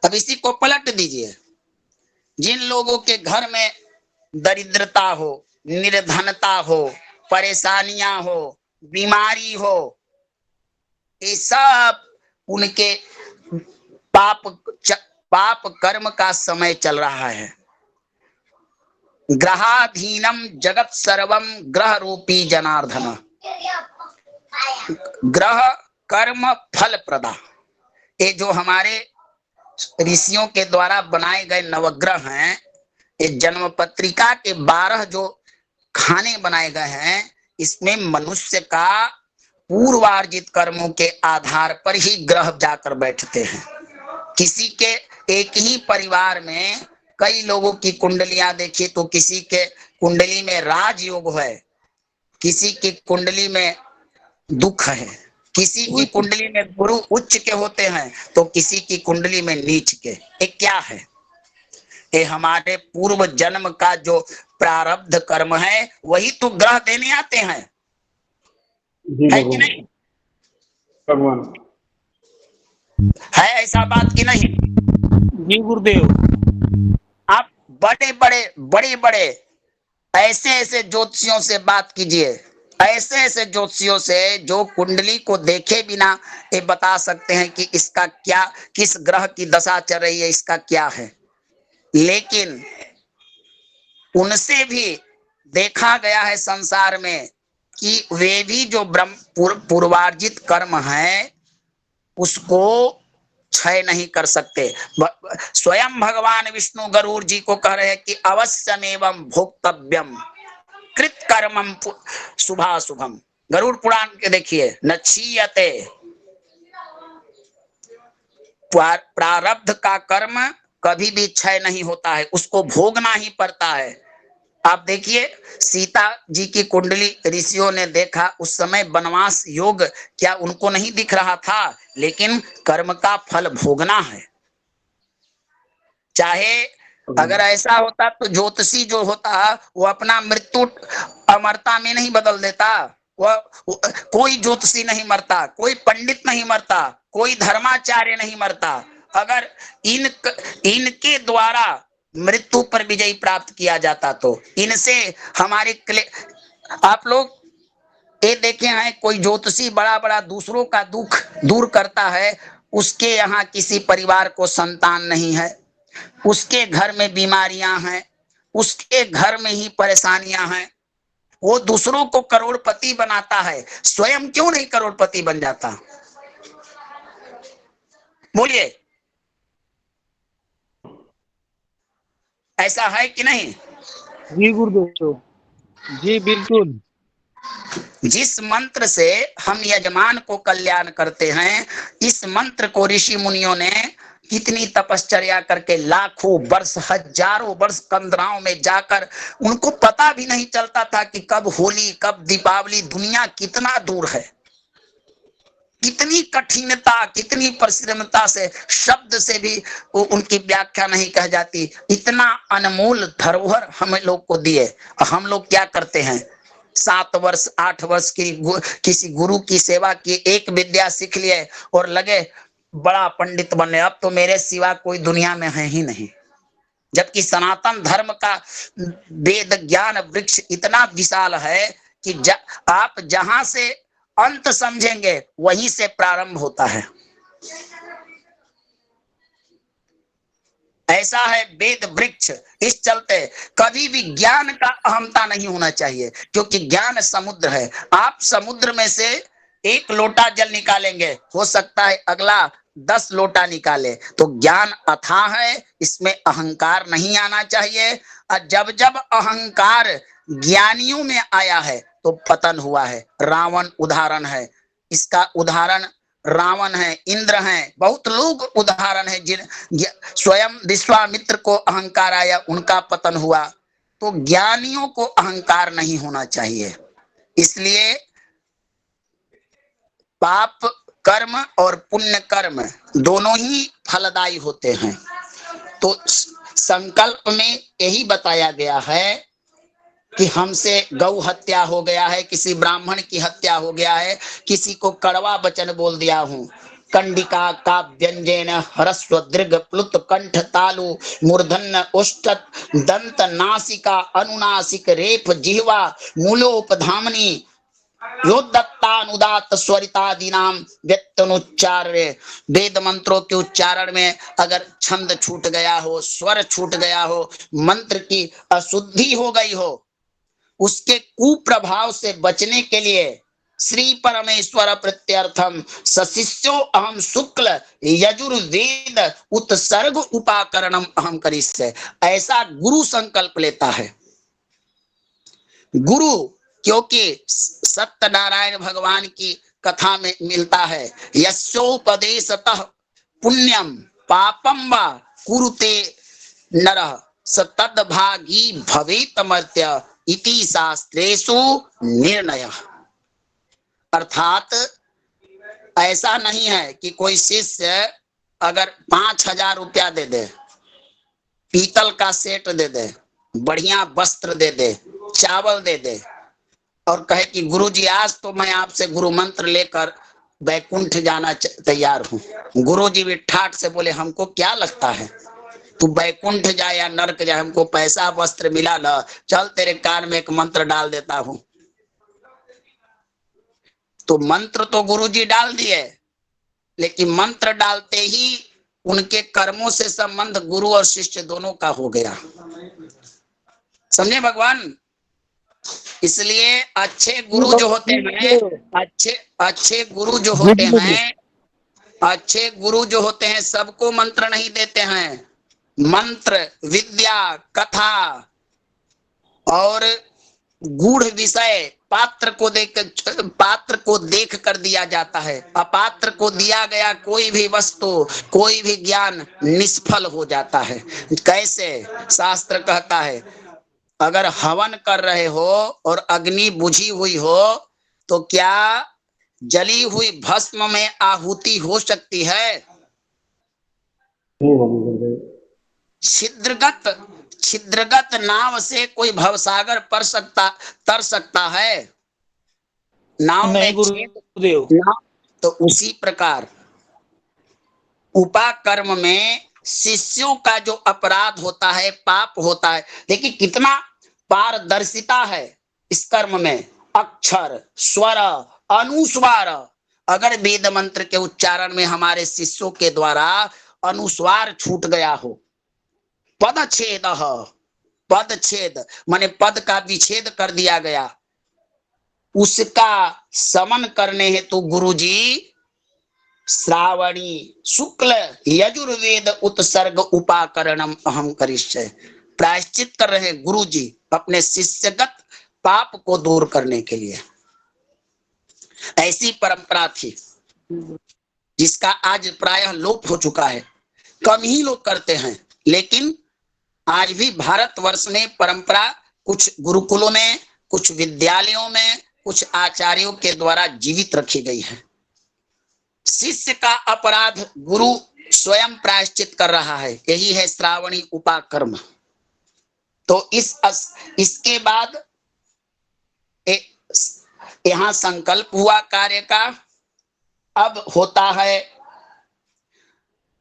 अब इसी को पलट दीजिए। जिन लोगों के घर में दरिद्रता हो, निर्धनता हो, परेशानियां हो, बीमारी हो, ये सब उनके पाप कर्म का समय चल रहा है। ग्रहाधीनम जगत सर्वम ग्रह रूपी जनार्दन। ग्रह कर्म फल प्रदा। ये जो हमारे ऋषियों के द्वारा बनाए गए नवग्रह हैं, ये जन्म पत्रिका के 12 जो खाने बनाए गए हैं, इसमें मनुष्य का पूर्वार्जित कर्मों के आधार पर ही ग्रह जाकर बैठते हैं। किसी के एक ही परिवार में कई लोगों की कुंडलियां देखिए तो किसी के कुंडली में राजयोग है, किसी की कुंडली में दुख है, किसी की कुंडली में गुरु उच्च के होते हैं तो किसी की कुंडली में नीच के। ये क्या है? ये हमारे पूर्व जन्म का जो प्रारब्ध कर्म है वही तो ग्रह देने आते हैं, है कि नहीं? भगवान। है ऐसा बात कि नहीं? जी गुरुदेव। आप बड़े बड़े ऐसे ऐसे ज्योतिषियों से बात कीजिए, ऐसे ऐसे ज्योतिषियों से जो कुंडली को देखे बिना ये बता सकते हैं कि इसका क्या, किस ग्रह की दशा चल रही है, इसका क्या है। लेकिन उनसे भी देखा गया है संसार में कि वे भी जो ब्रह्म पूर्वार्जित कर्म है उसको क्षय नहीं कर सकते। स्वयं भगवान विष्णु गरुड़ जी को कह रहे हैं कि अवश्यमेवं भोक्तव्यम कृत कर्मम शुभाशुभम। गरुड़ पुराण के देखिए, न क्षीयते, प्रारब्ध का कर्म कभी भी क्षय नहीं होता है, उसको भोगना ही पड़ता है। आप देखिए सीता जी की कुंडली ऋषियों ने देखा, उस समय वनवास योग क्या उनको नहीं दिख रहा था, लेकिन कर्म का फल भोगना है। चाहे अगर ऐसा होता तो ज्योतिषी जो होता वो अपना मृत्यु अमरता में नहीं बदल देता। वह कोई ज्योतिषी नहीं मरता, कोई पंडित नहीं मरता, कोई धर्माचार्य नहीं मरता, अगर इनके द्वारा मृत्यु पर विजय प्राप्त किया जाता तो। इनसे हमारे आप लोग ये देखे हैं, कोई ज्योतिषी बड़ा बड़ा दूसरों का दुख दूर करता है, उसके यहाँ किसी परिवार को संतान नहीं है, उसके घर में बीमारियां हैं, उसके घर में ही परेशानियां हैं, वो दूसरों को करोड़पति बनाता है, स्वयं क्यों नहीं करोड़पति बन जाता? बोलिए, ऐसा है कि नहीं? जी गुरुदेव, जी बिल्कुल। जिस मंत्र से हम यजमान को कल्याण करते हैं, इस मंत्र को ऋषि मुनियों ने कितनी तपश्चर्या करके लाखों वर्ष, हजारों वर्ष कंदराओं में जाकर, उनको पता भी नहीं चलता था कि कब होली, कब दीपावली, दुनिया कितना दूर है। कितनी कठिनता, कितनी परिश्रमता से, शब्द से भी उनकी व्याख्या नहीं कह जाती। इतना अनमोल धरोहर हम लोग को दिए, हम लोग क्या करते हैं? 7 वर्ष 8 वर्ष की किसी गुरु की सेवा की, एक विद्या सीख लिए और लगे बड़ा पंडित बनने, अब तो मेरे सिवा कोई दुनिया में है ही नहीं। जबकि सनातन धर्म का वेद ज्ञान वृक्ष इतना विशाल है कि आप जहां से अंत समझेंगे वहीं से प्रारंभ होता है। ऐसा है वेद वृक्ष। इस चलते कभी भी ज्ञान का अहमता नहीं होना चाहिए, क्योंकि ज्ञान समुद्र है। आप समुद्र में से 1 लोटा जल निकालेंगे, हो सकता है अगला 10 लोटा निकाले, तो ज्ञान अथाह है, इसमें अहंकार नहीं आना चाहिए। और जब जब अहंकार ज्ञानियों में आया है तो पतन हुआ है। रावण उदाहरण है, इसका उदाहरण रावण है, इंद्र हैं, बहुत लोग उदाहरण है जिन स्वयं विश्वामित्र को अहंकार आया, उनका पतन हुआ। तो ज्ञानियों को अहंकार नहीं होना चाहिए। इसलिए पाप कर्म और पुण्य कर्म दोनों ही फलदायी होते हैं। तो संकल्प में यही बताया गया है कि हमसे गौ हत्या हो गया है, किसी ब्राह्मण की हत्या हो गया है, किसी को कड़वा वचन बोल दिया हूं, कंडिका का व्यंजन ह्रस्व दीर्घ प्लुत कंठ तालु मूर्धन्य उष्टत दंत नासिका अनुनासिक रेफ जिह्वा मूलोपधामनी योदत्तानुदात स्वरितादि नाम व्यक्तनुच्चार्य। वेद मंत्रों के उच्चारण में अगर छंद छूट गया हो, स्वर छूट गया हो, मंत्र की अशुद्धि हो गई हो, उसके कुप्रभाव से बचने के लिए श्री परमेश्वर प्रत्यर्थम सशिष्यो अहम शुक्ल यजुर्वेद उत्सर्ग उपाकरणम अहम करिष्ये, ऐसा गुरु संकल्प लेता है। गुरु, क्योंकि सत्यनारायण भगवान की कथा में मिलता है, यस्योपदेशतः पुण्यम पापम वा कुरुते नरः स तद्भागी भवेत मर्त्य इति शास्त्रेषु निर्णय। अर्थात ऐसा नहीं है कि कोई शिष्य अगर 5000 रुपया दे दे, पीतल का सेट दे दे, बढ़िया वस्त्र दे दे, चावल दे दे और कहे कि गुरुजी आज तो मैं आपसे गुरु मंत्र लेकर बैकुंठ जाना तैयार हूँ। गुरुजी भी ठाठ से बोले हमको क्या लगता है तू बैकुंठ जाए या नरक जाए, हमको पैसा वस्त्र मिला ना, चल तेरे कान में एक मंत्र डाल देता हूं। तो मंत्र तो गुरुजी डाल दिए, लेकिन मंत्र डालते ही उनके कर्मों से संबंध गुरु और शिष्य दोनों का हो गया। समझे भगवान? इसलिए अच्छे गुरु जो होते हैं, अच्छे गुरु जो होते हैं, अच्छे गुरु जो होते हैं सबको मंत्र नहीं देते हैं। मंत्र, विद्या, कथा और गूढ़ विषय पात्र को देख कर दिया जाता है। अपात्र को दिया गया कोई भी वस्तु, कोई भी ज्ञान निष्फल हो जाता है। कैसे? शास्त्र कहता है अगर हवन कर रहे हो और अग्नि बुझी हुई हो तो क्या जली हुई भस्म में आहुति हो सकती है? छिद्रगत नाव से कोई भवसागर तर सकता है? नाव में गुरुदेव। तो उसी प्रकार उपाकर्म में शिष्यों का जो अपराध होता है, पाप होता है, देखिए कितना पारदर्शिता है इस कर्म में। अक्षर, स्वर, अनुस्वार, अगर वेद मंत्र के उच्चारण में हमारे शिष्यों के द्वारा अनुस्वार छूट गया हो, पदछेद माने पद का विच्छेद कर दिया गया, उसका समन करने हेतु गुरुजी श्रावणी शुक्ल यजुर्वेद उत्सर्ग उपाकरणम अहम करिष्ये प्रायश्चित कर रहे गुरुजी अपने शिष्यगत पाप को दूर करने के लिए। ऐसी परंपरा थी जिसका आज प्रायः लोप हो चुका है, कम ही लोग करते हैं, लेकिन आज भी भारतवर्ष में परंपरा कुछ गुरुकुलों में, कुछ विद्यालयों में, कुछ आचार्यों के द्वारा जीवित रखी गई है। शिष्य का अपराध गुरु स्वयं प्रायश्चित कर रहा है, यही है श्रावणी उपाकर्म। तो इसके बाद यहां संकल्प हुआ कार्य का। अब होता है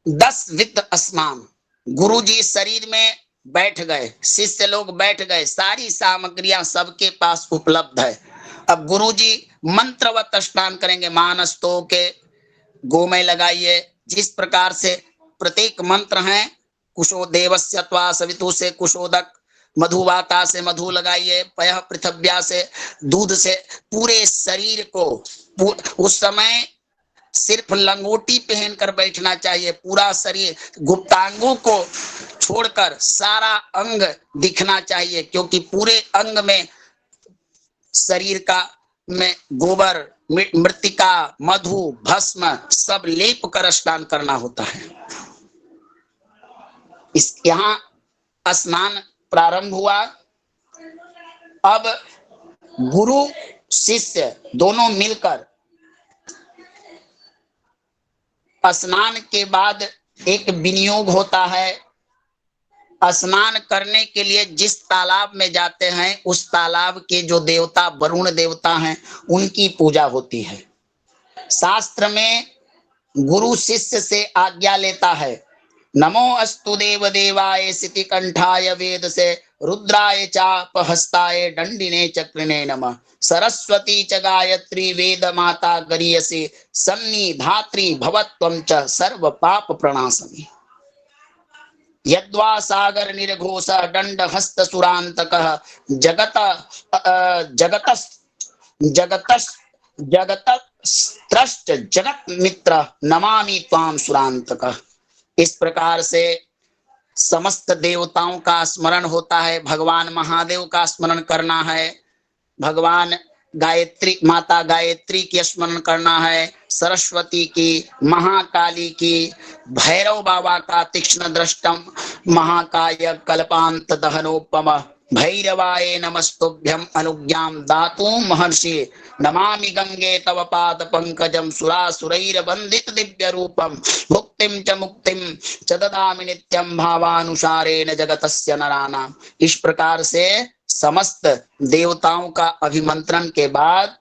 10 वित्त स्नान। गुरुजी शरीर में बैठ गए, शिष्य लोग बैठ गए, सारी सामग्रियां सबके पास उपलब्ध है। अब गुरुजी मंत्रवत स्नान करेंगे। मानस्तों के गोमय लगाइए, जिस प्रकार से प्रत्येक मंत्र हैं, कुशो देवस्य त्वा सवितु से कुशोदक, मधुवाता से मधु लगाइए, पयः पृथव्या से दूध से पूरे शरीर को। उस समय सिर्फ लंगोटी पहनकर बैठना चाहिए, पूरा शरीर, गुप्तांगों को छोड़कर सारा अंग दिखना चाहिए, क्योंकि पूरे अंग में शरीर का में गोबर, मृतिका, मधु, भस्म सब लेप कर स्नान करना होता है। इस यहाँ स्नान प्रारंभ हुआ। अब गुरु शिष्य दोनों मिलकर स्नान के बाद एक विनियोग होता है। स्नान करने के लिए जिस तालाब में जाते हैं, उस तालाब के जो देवता वरुण देवता हैं, उनकी पूजा होती है। शास्त्र में गुरु शिष्य से आज्ञा लेता है, नमो अस्तु देव देवाय सिति कंठाय वेद से रुद्राय चापहस्ताय दंडिने चक्रिणे नमः सरस्वती च गायत्री वेद माता गरीयसी सन्निधात्री भवत्वं च सर्व पाप प्रणाशनी यद्वा सागर निर्घोष दंड हस्त सुरांतकः जगत त्रष्ट जगत मित्र नमामि त्वाम सुरांतकः। इस प्रकार से समस्त देवताओं का स्मरण होता है। भगवान महादेव का स्मरण करना है, भगवान गायत्री माता गायत्री की स्मरण करना है, सरस्वती की, महाकाली की, भैरव बाबा का तीक्ष्ण दृष्टम महाकाय कल्पांत दहनोपम भैरवाय नमस्तुभ्यम अनुज्ञाम दातुं महर्षि नमामि गंगे तव पाद पंकजम सुरासुरैर वंदित दिव्य रूपम भुक्तिम च मुक्तिम च ददामि नित्यं भावानुसारेण जगतस्य नराणाम। इस प्रकार से समस्त देवताओं का अभिमंत्रण के बाद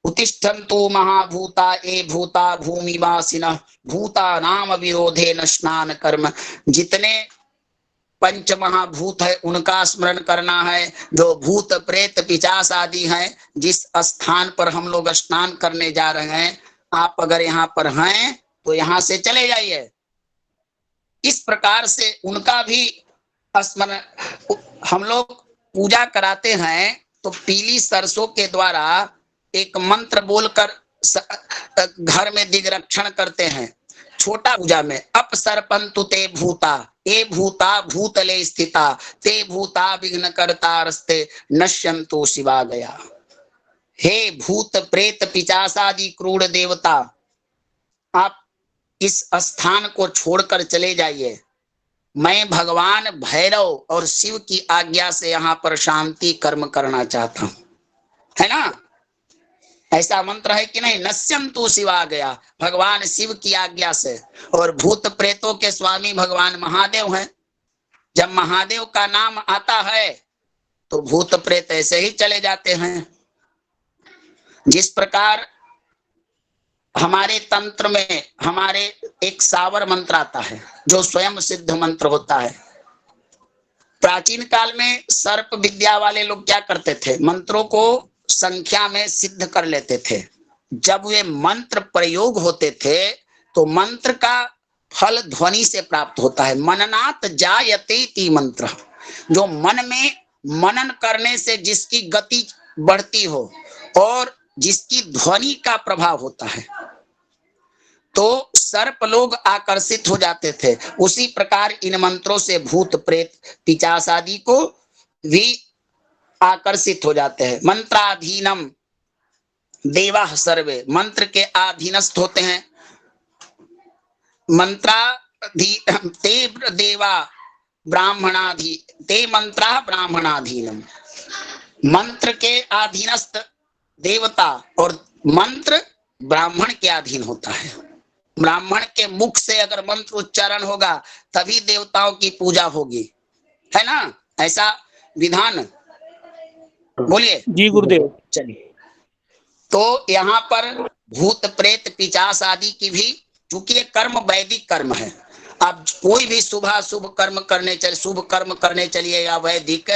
उत्तिष्ठन्तु महाभूता ए भूता भूमिवासिनः भूतानाम विरोधे न स्नान कर्म। जितने पंच महाभूत है उनका स्मरण करना है। जो भूत प्रेत पिशाच आदि हैं, जिस स्थान पर हम लोग स्नान करने जा रहे हैं, आप अगर यहाँ पर हैं तो यहाँ से चले जाइए। इस प्रकार से उनका भी स्मरण। हम लोग पूजा कराते हैं तो पीली सरसों के द्वारा एक मंत्र बोलकर घर में दिग्रक्षण करते हैं। छोटा पूजा में अपसर्पन्तु ते भूता ए भूता भूतले स्थिता ते भूता विघ्न कर्तारस्ते नश्यन्तु शिवा गया। हे भूत प्रेत पिशाचादि क्रूर देवता, आप इस स्थान को छोड़कर चले जाइए। मैं भगवान भैरव और शिव की आज्ञा से यहाँ पर शांति कर्म करना चाहता हूं, है ना? ऐसा मंत्र है कि नहीं? नश्यन्तु शिवा गया, भगवान शिव की आज्ञा से। और भूत प्रेतों के स्वामी भगवान महादेव हैं। जब महादेव का नाम आता है तो भूत प्रेत ऐसे ही चले जाते हैं। जिस प्रकार हमारे तंत्र में हमारे एक सावर मंत्र आता है जो स्वयं सिद्ध मंत्र होता है। प्राचीन काल में सर्प विद्या वाले लोग क्या करते थे? मंत्रों को संख्या में सिद्ध कर लेते थे। जब वे मंत्र प्रयोग होते थे तो मंत्र का फल ध्वनि से प्राप्त होता है। मननात् जायते इति मंत्र। जो मन में मनन करने से जिसकी गति बढ़ती हो और जिसकी ध्वनि का प्रभाव होता है, तो सर्प लोग आकर्षित हो जाते थे। उसी प्रकार इन मंत्रों से भूत प्रेत पिशाच आदि को भी आकर्षित हो जाते हैं। मंत्राधीनम देवा सर्वे, मंत्र के अधीनस्थ होते हैं। ते देवा ब्राह्मणाधि ते मंत्रा ब्राह्मणाधीनम, मंत्र के अधीनस्थ देवता और मंत्र ब्राह्मण के अधीन होता है। ब्राह्मण के मुख से अगर मंत्र उच्चारण होगा तभी देवताओं की पूजा होगी, है ना? ऐसा विधान बोलिए। जी गुरुदेव। चलिए, तो यहाँ पर भूत प्रेत पिशाच आदि की भी, चूंकि ये कर्म वैदिक कर्म है। अब कोई भी शुभ कर्म करने चलिएगा वैदिक,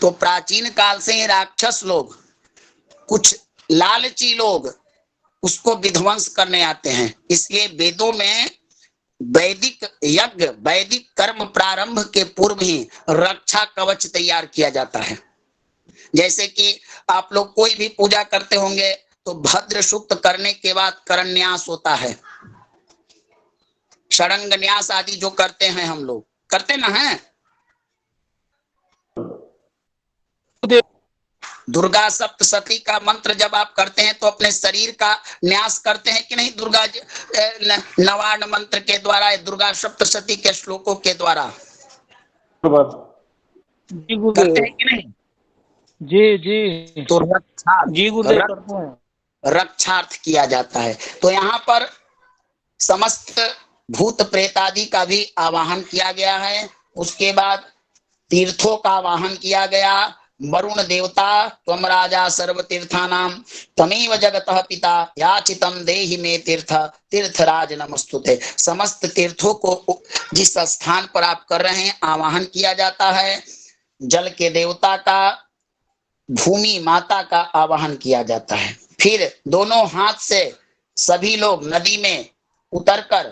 तो प्राचीन काल से ही राक्षस लोग, कुछ लालची लोग उसको विध्वंस करने आते हैं। इसलिए वेदों में वैदिक यज्ञ, वैदिक कर्म प्रारंभ के पूर्व ही रक्षा कवच तैयार किया जाता है। जैसे कि आप लोग कोई भी पूजा करते होंगे तो भद्र सूक्त करने के बाद करन्यास होता है। षडंग न्यास आदि जो करते हैं हम लोग, करते ना हैं? दुर्गा सप्तशती का मंत्र जब आप करते हैं तो अपने शरीर का न्यास करते हैं कि नहीं? दुर्गा नवार्ण मंत्र के द्वारा, दुर्गा सप्तशती के श्लोकों के द्वारा करते हैं कि नहीं? जी जी। तो रक्षार्थ किया जाता है। तो यहाँ पर समस्त भूत प्रेत आदि का भी आवाहन किया गया है। उसके बाद तीर्थों का आवाहन किया गया। वरुण देवता त्वम राजा सर्व तीर्थानाम तमेव जगतः पिता याचितम देहि में तीर्थराज नमस्तुते। समस्त तीर्थों को जिस स्थान पर आप कर रहे हैं आवाहन किया जाता है। जल के देवता का, भूमि माता का आवाहन किया जाता है। फिर दोनों हाथ से सभी लोग नदी में उतरकर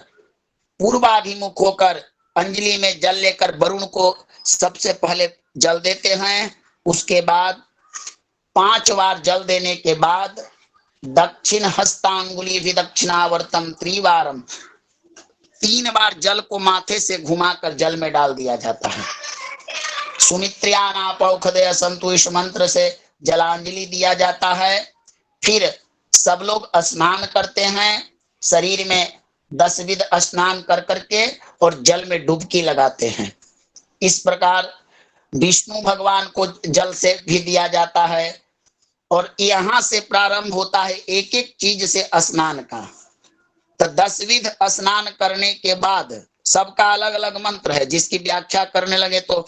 पूर्वाभिमुख होकर अंजलि में जल लेकर वरुण को सबसे पहले जल देते हैं। उसके बाद 5 बार जल देने के बाद दक्षिण हस्तांगुली विदक्षिणावर्तम त्रिवारम, 3 बार जल को माथे से घुमाकर जल में डाल दिया जाता है। सुमित्र्यानापौखदय संतु इस मंत्र से जलांजलि दिया जाता है। फिर सब लोग स्नान करते हैं, शरीर में 10 विध स्नान कर करके और जल में डुबकी लगाते हैं। इस प्रकार विष्णु भगवान को जल से भी दिया जाता है। और यहाँ से प्रारंभ होता है एक एक चीज से स्नान का। तो 10 विध स्नान करने के बाद सबका अलग अलग मंत्र है, जिसकी व्याख्या करने लगे तो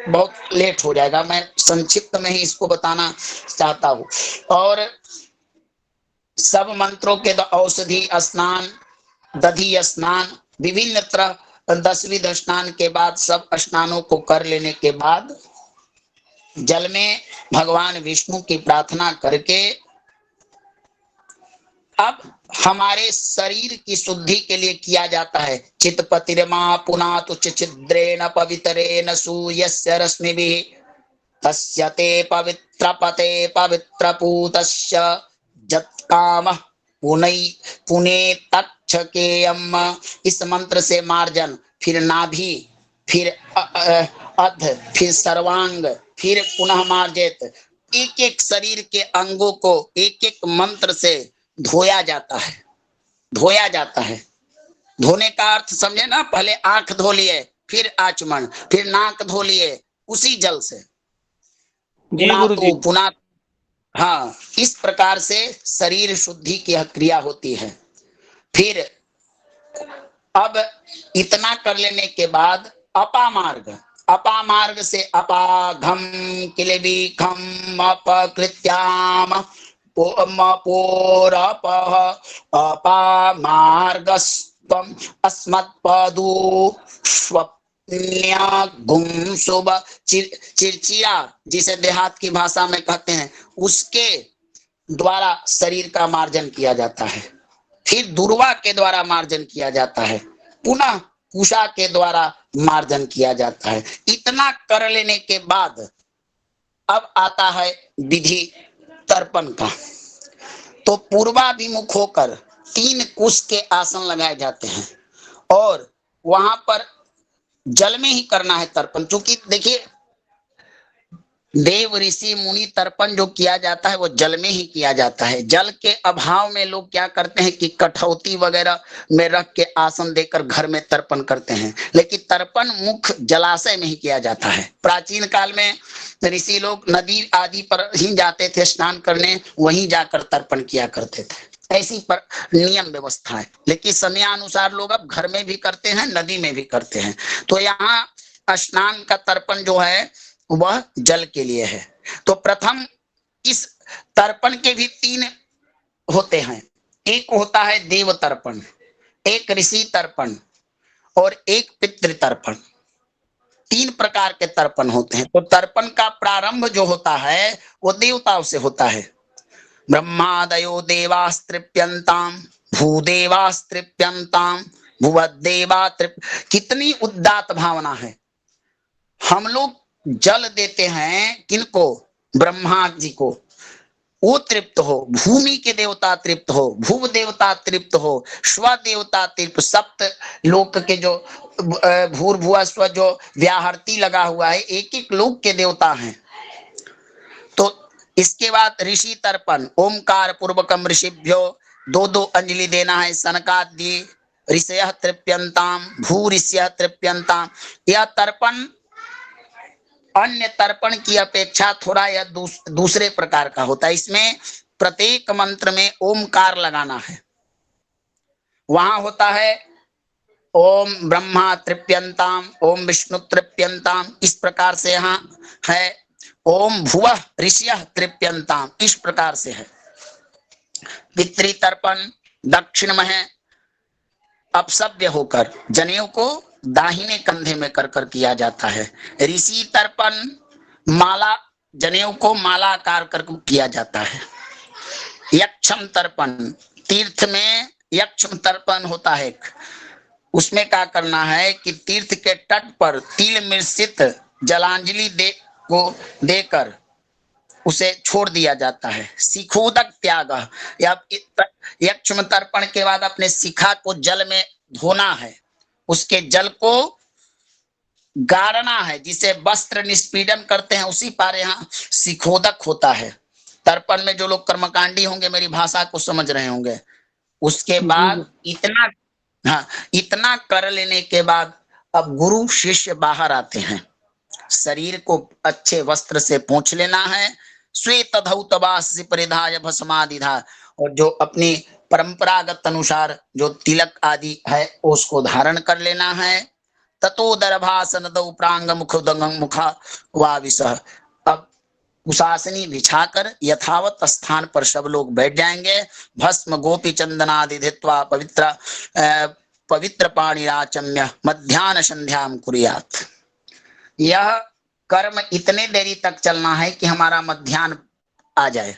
बहुत लेट हो जाएगा। मैं संक्षिप्त में ही इसको बताना चाहता हूँ। और सब मंत्रों के औषधि स्नान, दधी स्नान, विभिन्न तरह 10 स्नान के बाद, सब स्नानों को कर लेने के बाद जल में भगवान विष्णु की प्रार्थना करके अब हमारे शरीर की शुद्धि के लिए किया जाता है। चित्पतिर्मा पुनातु छिद्रेण पवित्रेण सूर्यस्य रश्मिभिः तस्य ते पवित्रपते पवित्रपूतस्य जत्कामः पुने तक्षकेयम। इस मंत्र से मार्जन, फिर नाभि, फिर अध, फिर सर्वांग, फिर पुनः मार्जित, एक एक शरीर के अंगों को एक एक मंत्र से धोया जाता है। धोया जाता है, धोने का अर्थ समझे ना, पहले आंख धो लिए, फिर आचमन, फिर नाक धो लिए उसी जल से, जी गुरुजी। पुना। हाँ, इस प्रकार से शरीर शुद्धि की क्रिया होती है। फिर अब इतना कर लेने के बाद अपामार्ग, अपामार्ग से अपाघम किलेबिखम अपकृत्याम पोरपः अपामार्गस्त्वम् अस्मत्पदु गुमशुभ। चिरचिरा जिसे देहात की भाषा में कहते हैं, उसके द्वारा शरीर का मार्जन किया जाता है। फिर दुर्वा के द्वारा मार्जन किया जाता है, पुनः कुशा के द्वारा मार्जन किया जाता है। इतना कर लेने के बाद अब आता है विधि तर्पण का। तो पूर्वाभिमुख होकर 3 कुश के आसन लगाए जाते हैं और वहां पर जल में ही करना है तर्पण। चूंकि देखिए, देव ऋषि मुनि तर्पण जो किया जाता है वो जल में ही किया जाता है। जल के अभाव में लोग क्या करते हैं कि कठौती वगैरह में रख के आसन देकर घर में तर्पण करते हैं, लेकिन तर्पण मुख्य जलाशय में ही किया जाता है। प्राचीन काल में ऋषि लोग नदी आदि पर ही जाते थे स्नान करने, वहीं जाकर तर्पण किया करते थे। ऐसी पर नियम व्यवस्था है, लेकिन समयानुसार लोग अब घर में भी करते हैं, नदी में भी करते हैं। तो यहाँ स्नान का तर्पण जो है वह जल के लिए है। तो प्रथम इस तर्पण के भी 3 होते हैं। एक होता है देव तर्पण, एक ऋषि तर्पण और एक पितृ तर्पण। 3 प्रकार के तर्पण होते हैं। तो तर्पण का प्रारंभ जो होता है वो देवताओं से होता है। ब्रह्मादयो देवास्त्रिप्यंताम भूदेवास्त्रिप्यंताम भुवद्देवा। कितनी उदात्त भावना है। हम लोग जल देते हैं किनको? ब्रह्मा जी को, वो तृप्त हो, भूमि के देवता तृप्त हो, भूव देवता तृप्त हो, स्व देवता तृप्त, सप्त लोक के जो भूर्भुव स्व जो व्याहृति लगा हुआ है, एक एक लोक के देवता हैं। तो इसके बाद ऋषि तर्पण, ओमकार पूर्वकम ऋषिभ्यो 2-2 अंजलि देना है। सनकादि ऋषयः तृप्यंताम भू ऋषयः तृप्यंताम। यह तर्पण अन्य तर्पण की अपेक्षा थोड़ा यह दूसरे प्रकार का होता है। इसमें प्रत्येक मंत्र में ओमकार लगाना है। वहां होता है ओम ब्रह्मा तृप्यंताम, ओम विष्णु तृप्यंताम, इस प्रकार से यहाँ है। ओम भुवः ऋषयः तृप्यंताम, इस प्रकार से है। पितृ तर्पण दक्षिण में है, अपसव्य होकर जनेऊ को दाहिने कंधे में कर किया जाता है। ऋषि तर्पण माला, जनेऊ को माला आकार कर किया जाता है। यक्षम तर्पण, तीर्थ में यक्षम तर्पण होता है। उसमें क्या करना है कि तीर्थ के तट पर तिल मिश्रित जलांजलि देकर उसे छोड़ दिया जाता है। शिखोदक त्याग, या यक्षम तर्पण के बाद अपने शिखा को जल में धोना है, उसके जल को गाड़ना है, जिसे वस्त्र निष्पीडन करते हैं, उसी पार यहाँ शिखोदक होता है। तर्पण में जो लोग कर्मकांडी होंगे मेरी भाषा को समझ रहे होंगे। उसके बाद इतना कर लेने के बाद अब गुरु शिष्य बाहर आते हैं। शरीर को अच्छे वस्त्र से पोंछ लेना है। श्वेत धौतवासी परिधाय भस्मादिधा, और जो अपनी परंपरागत अनुसार जो तिलक आदि है उसको धारण कर लेना है। ततो दर्भासन दौ प्रांग मुख मुखा वाविश। अब कुशासनी बिछाकर यथावत स्थान पर सब लोग बैठ जाएंगे। भस्म गोपी चंदनादि धृत्वा पवित्र पाणिराचम्य मध्याह्न संध्याम कुर्यात्। यह कर्म इतने देरी तक चलना है कि हमारा मध्याह्न आ जाए।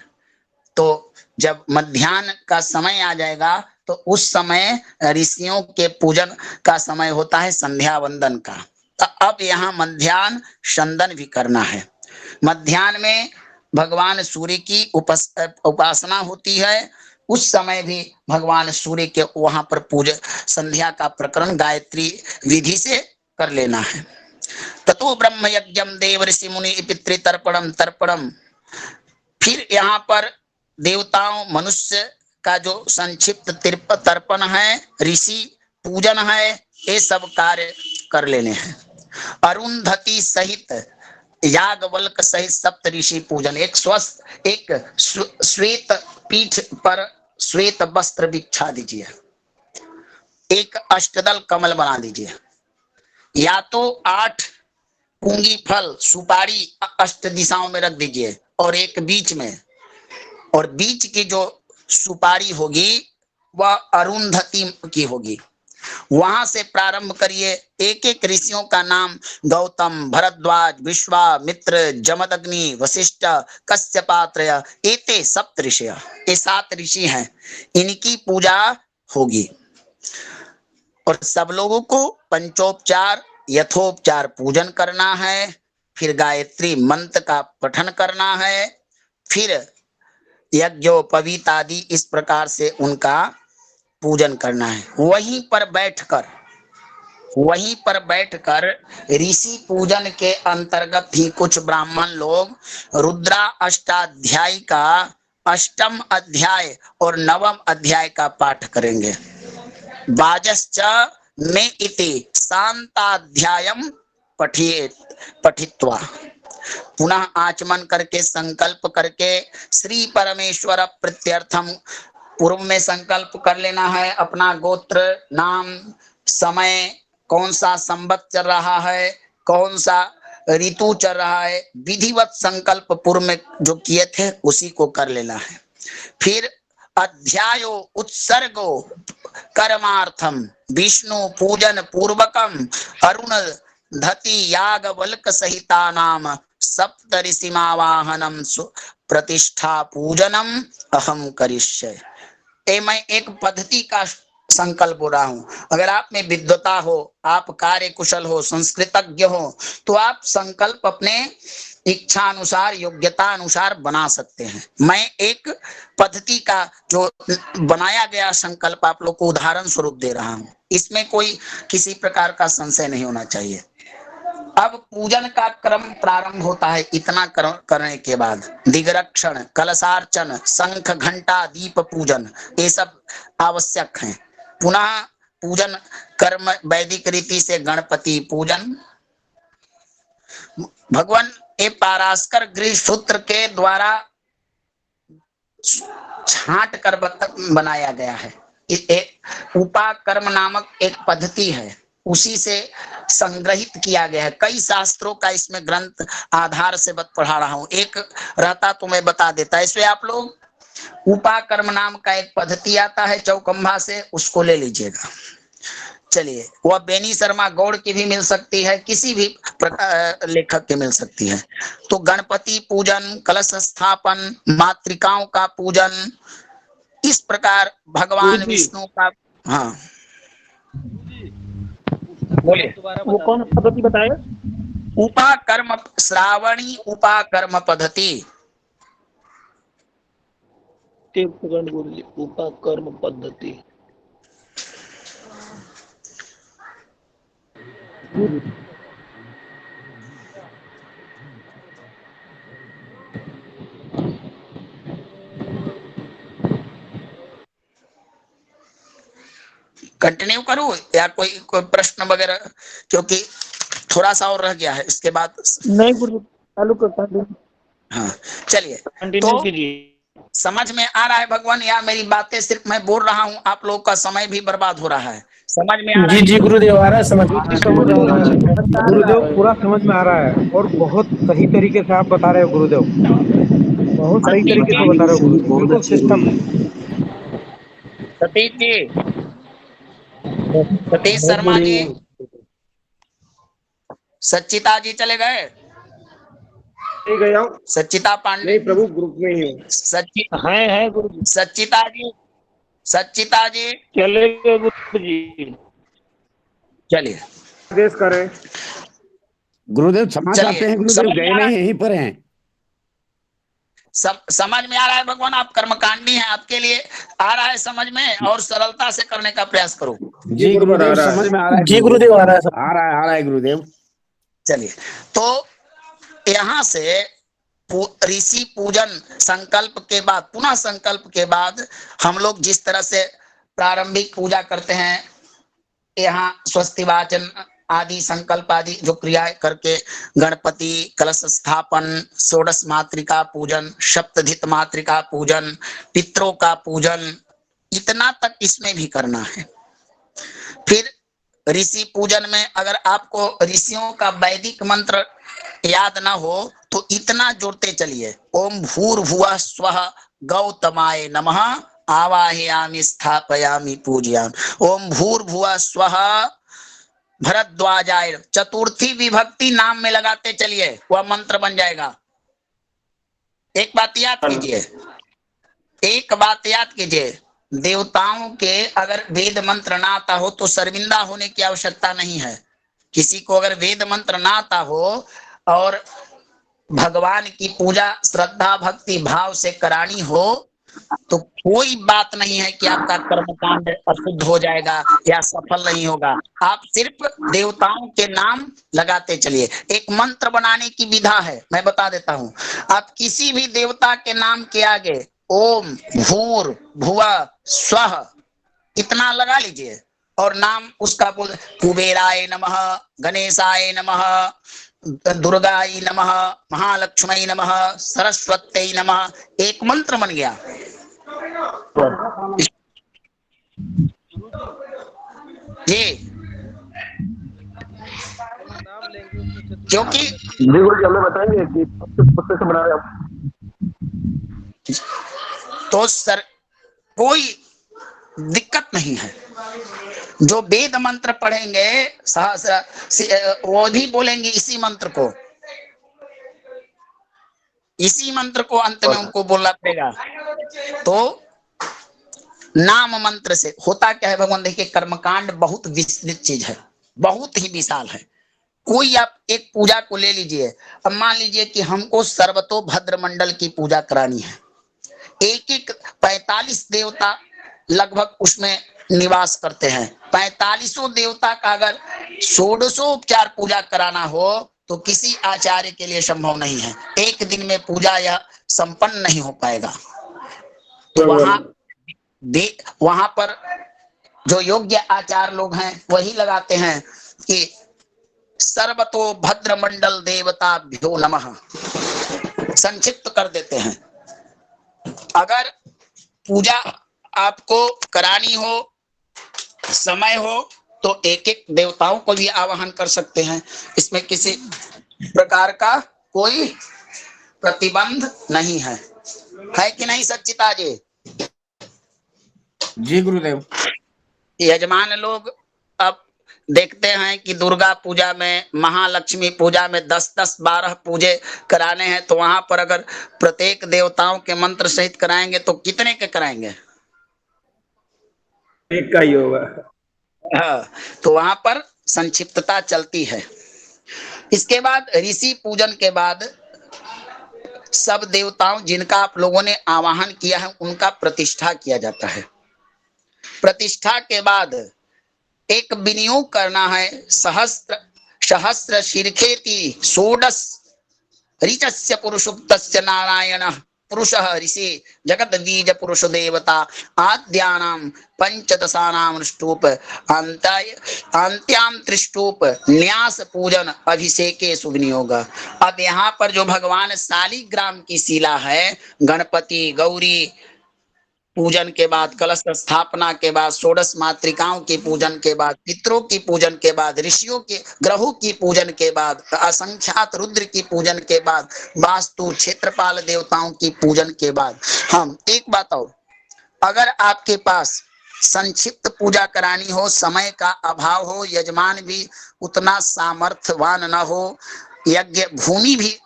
तो जब मध्याह्न का समय आ जाएगा तो उस समय ऋषियों के पूजन का समय होता है संध्या वंदन का। तो अब यहाँ मध्याह्न संदन भी करना है। मध्याह्न में भगवान सूर्य की उपासना होती है। उस समय भी भगवान सूर्य के वहां पर पूजा संध्या का प्रकरण गायत्री विधि से कर लेना है। ततो ब्रह्म यज्ञम देव ऋषि मुनि पितृतर्पणम तर्पणम। फिर यहाँ पर देवताओं मनुष्य का जो संक्षिप्त तर्पण है, ऋषि पूजन है, ये सब कार्य कर लेने हैं। अरुंधति सहित याज्ञवल्क्य सहित सप्त ऋषि पूजन। एक स्वस्थ एक श्वेत पीठ पर श्वेत वस्त्र बिछा दीजिए, एक अष्टदल कमल बना दीजिए, या तो 8 पूंगी फल सुपारी अष्ट दिशाओं में रख दीजिए और एक बीच में, और बीच की जो सुपारी होगी वह अरुंधति की होगी। वहां से प्रारंभ करिए। एक एक ऋषियों का नाम गौतम, भरद्वाज, विश्वामित्र, जमदग्नि, वशिष्ठ, कश्यपात्रय, एते सप्त ऋषि। ये 7 ऋषि हैं, इनकी पूजा होगी। और सब लोगों को पंचोपचार यथोपचार पूजन करना है। फिर गायत्री मंत्र का पठन करना है। फिर यज्ञोपवीत आदि इस प्रकार से उनका पूजन करना है। वहीं पर बैठकर ऋषि पूजन के अंतर्गत ही कुछ ब्राह्मण लोग रुद्रा अष्टाध्यायी का 8वां अध्याय और 9वां अध्याय का पाठ करेंगे। वाजश्च मे इति शांताध्यायम पठित्वा। पुनः आचमन करके संकल्प करके श्री परमेश्वर प्रीत्यर्थम पूर्व में संकल्प कर लेना है। अपना गोत्र, नाम, समय, कौन सा संवत चल रहा है, कौन सा ऋतु चल रहा है, विधिवत संकल्प पूर्व में जो किए थे उसी को कर लेना है। फिर अध्यायो उत्सर्गो कर्मार्थम विष्णु पूजन पूर्वकम अरुण धति याज्ञवल्क्य सहिता नाम सप्त ऋषिमावाहनम प्रतिष्ठा पूजनम अहम करिष्ये। मैं एक पद्धति का संकल्प हो रहा हूं। अगर आप में विद्वता हो, आप कार्य कुशल हो, संस्कृतज्ञ हो, तो आप संकल्प अपने इच्छा अनुसार, योग्यता अनुसार बना सकते हैं। मैं एक पद्धति का जो बनाया गया संकल्प आप लोग को उदाहरण स्वरूप दे रहा हूं। इसमें कोई किसी प्रकार का संशय नहीं होना चाहिए। अब पूजन का क्रम प्रारंभ होता है। इतना करने के बाद दिग्रक्षण, कलशार्चन, शंख, घंटा, दीप पूजन, ये सब आवश्यक हैं। पुनः पूजन कर्म वैदिक रीति से गणपति पूजन। भगवान ये पाराशर गृह सूत्र के द्वारा छांट कर बनाया गया है। उपाकर्म नामक एक पद्धति है, उसी से संग्रहित किया गया है। कई शास्त्रों का इसमें ग्रंथ आधार से पढ़ा रहा हूं। एक रहता तो मैं बता देता। इसमें आप लोग उपाकर्म नाम का एक पद्धति आता है चौकंभा से, उसको ले लीजिएगा। चलिए, वह बेनी शर्मा गौड़ की भी मिल सकती है, किसी भी लेखक की मिल सकती है। तो गणपति पूजन, कलश स्थापन, मातृकाओं का पूजन, इस प्रकार भगवान विष्णु का। हाँ बोलिए, वो कौन पद्धति बताए? उपाकर्म, श्रावणी उपाकर्म पद्धति। एक सेकंड बोलिए, उपाकर्म पद्धति। कंटिन्यू करूं या कोई प्रश्न वगैरह, क्योंकि थोड़ा सा और रह गया है इसके बाद। नहीं गुरु, चालू करता। हाँ चलिए, कंटिन्यू तो कीजिए। समझ में आ रहा है भगवान, या मेरी बातें सिर्फ मैं बोल रहा हूं, आप लोगों का समय भी बर्बाद हो रहा है? समझ में आ रहा जी है? जी गुरुदेव, आ रहा है समझ में। समझ आ रहा है। गुरुदेव पूरा समझ में आ रहा है और बहुत सही तरीके से आप बता रहे हो गुरुदेव, बहुत सही सतीश तरीके से जी, बता रहे हो गुरुदेव, बिल्कुल सिस्टम। सतीश जी, सतीश बहुत शर्मा जी, बढ़िया। सच्चिता जी चले गए, नहीं गया हूँ, सच्चिता पांडे, नहीं प्रभु, ग्रुप में ही हूँ। सच्चि है गुरु जी, सच्चिता जी, सच्चिता जी, चले गए गुरु जी। चलिए आदेश करें। गुरुदेव क्षमा चलिए, चाहते हैं, गुरुदेव समझ में गए आ रहा नहीं, है? यहीं पर हैं। समझ में आ रहा है भगवान, आप कर्मकांडी हैं, आपके लिए आ रहा है समझ में, और सरलता से करने का प्रयास करो। जी बराबर आ गुरुदेव, रहा समझ है। में आ रहा है जी गुरुदेव, गुरुदेव, आ रहा है सब। आ रहा है गुरुदेव। चलिए, तो यहां से ऋषि पूजन संकल्प के बाद, पुनः संकल्प के बाद हम लोग जिस तरह से प्रारंभिक पूजा करते हैं, यहाँ स्वस्ति वाचन आदि संकल्प आदि जो क्रियाएं करके गणपति कलश स्थापन, षोडश मातृका पूजन, सप्तधित मातृका पूजन, पितरों का पूजन, इतना तक इसमें भी करना है। फिर ऋषि पूजन में अगर आपको ऋषियों का वैदिक मंत्र याद ना हो तो इतना जोड़ते चलिए, ओम भूर्भुवः स्वः गौतमाय नमः आवाहयामि स्थापयामि पूजयामि। ओम भूर्भुवः स्वः भरद्वाजाय, चतुर्थी विभक्ति नाम में लगाते चलिए, वह मंत्र बन जाएगा। एक बात याद कीजिए, एक बात याद कीजिए, देवताओं के अगर वेद मंत्र ना आता हो तो शर्मिंदा होने की आवश्यकता नहीं है। किसी को अगर वेद मंत्र ना आता हो और भगवान की पूजा श्रद्धा भक्ति भाव से करानी हो तो कोई बात नहीं है कि आपका कर्मकांड अशुद्ध हो जाएगा या सफल नहीं होगा। आप सिर्फ देवताओं के नाम लगाते चलिए। एक मंत्र बनाने की विधा है, मैं बता देता हूं। आप किसी भी देवता के नाम के आगे ओम भूर भुवः स्वः इतना लगा लीजिए और नाम उसका बोल, कुबेराय नमः, गणेशाय नमः, दुर्गाय नमः, महालक्ष्मी नमः, सरस्वत्यै नमः, एक मंत्र बन गया। जी, क्योंकि जी गुरुजी, हमें बताएंगे कि किस पुस्तक से बना रहे हैं आप? तो सर कोई दिक्कत नहीं है। जो वेद मंत्र पढ़ेंगे सहस्र वो भी बोलेंगे इसी मंत्र को, इसी मंत्र को अंत में उनको बोलना पड़ेगा। तो नाम मंत्र से होता क्या है भगवान, देखिए कर्मकांड बहुत विस्तृत चीज है, बहुत ही विशाल है। कोई आप एक पूजा को ले लीजिए, अब मान लीजिए कि हमको सर्वतोभद्र मंडल की पूजा करानी है, एक एक 45 देवता लगभग उसमें निवास करते हैं। 45 देवता का अगर 1600 पूजा कराना हो तो किसी आचार्य के लिए संभव नहीं है, एक दिन में पूजा यह संपन्न नहीं हो पाएगा। तो वहां पर जो योग्य आचार्य लोग हैं वही लगाते हैं कि सर्वतो भद्र मंडल देवताभ्यो नमः, संक्षिप्त कर देते हैं। अगर पूजा आपको करानी हो, समय हो, तो एक एक देवताओं को भी आवाहन कर सकते हैं, इसमें किसी प्रकार का कोई प्रतिबंध नहीं है कि नहीं सच्चिता जी? जी गुरुदेव। यजमान लोग अब देखते हैं कि दुर्गा पूजा में, महालक्ष्मी पूजा में 10-10, 12 पूजे कराने हैं, तो वहां पर अगर प्रत्येक देवताओं के मंत्र सहित कराएंगे तो कितने के कराएंगे? एक का ही होगा। हाँ, तो वहां पर संक्षिप्तता चलती है। इसके बाद ऋषि पूजन के बाद सब देवताओं जिनका आप लोगों ने आवाहन किया है उनका प्रतिष्ठा किया जाता है। प्रतिष्ठा के बाद एक विनियोग करना है, सहस्र शीर्षेति षोडश ऋचस्य पुरुषुक्तस्य नारायणः पुरुषः ऋषि जगत बीज पुरुष देवता आद्यानां पंचदशानां स्तूप अंत्याम त्रिस्तूप न्यास पूजन अभिषेके सुविनियोग। अब यहाँ पर जो भगवान शालिग्राम की शिला है, गणपति गौरी पूजन के बाद, कलश स्थापना के बाद, षोडश मातृकाओं की पूजन के बाद, पितरों की पूजन के बाद, ऋषियों के, ग्रहों की पूजन के बाद, असंख्यात रुद्र की पूजन के बाद, वास्तु क्षेत्रपाल देवताओं की पूजन के बाद, हम एक बात और, अगर आपके पास संक्षिप्त पूजा करानी हो, समय का अभाव हो, यजमान भी उतना सामर्थ्यवान न हो, यज्ञ भूमि भी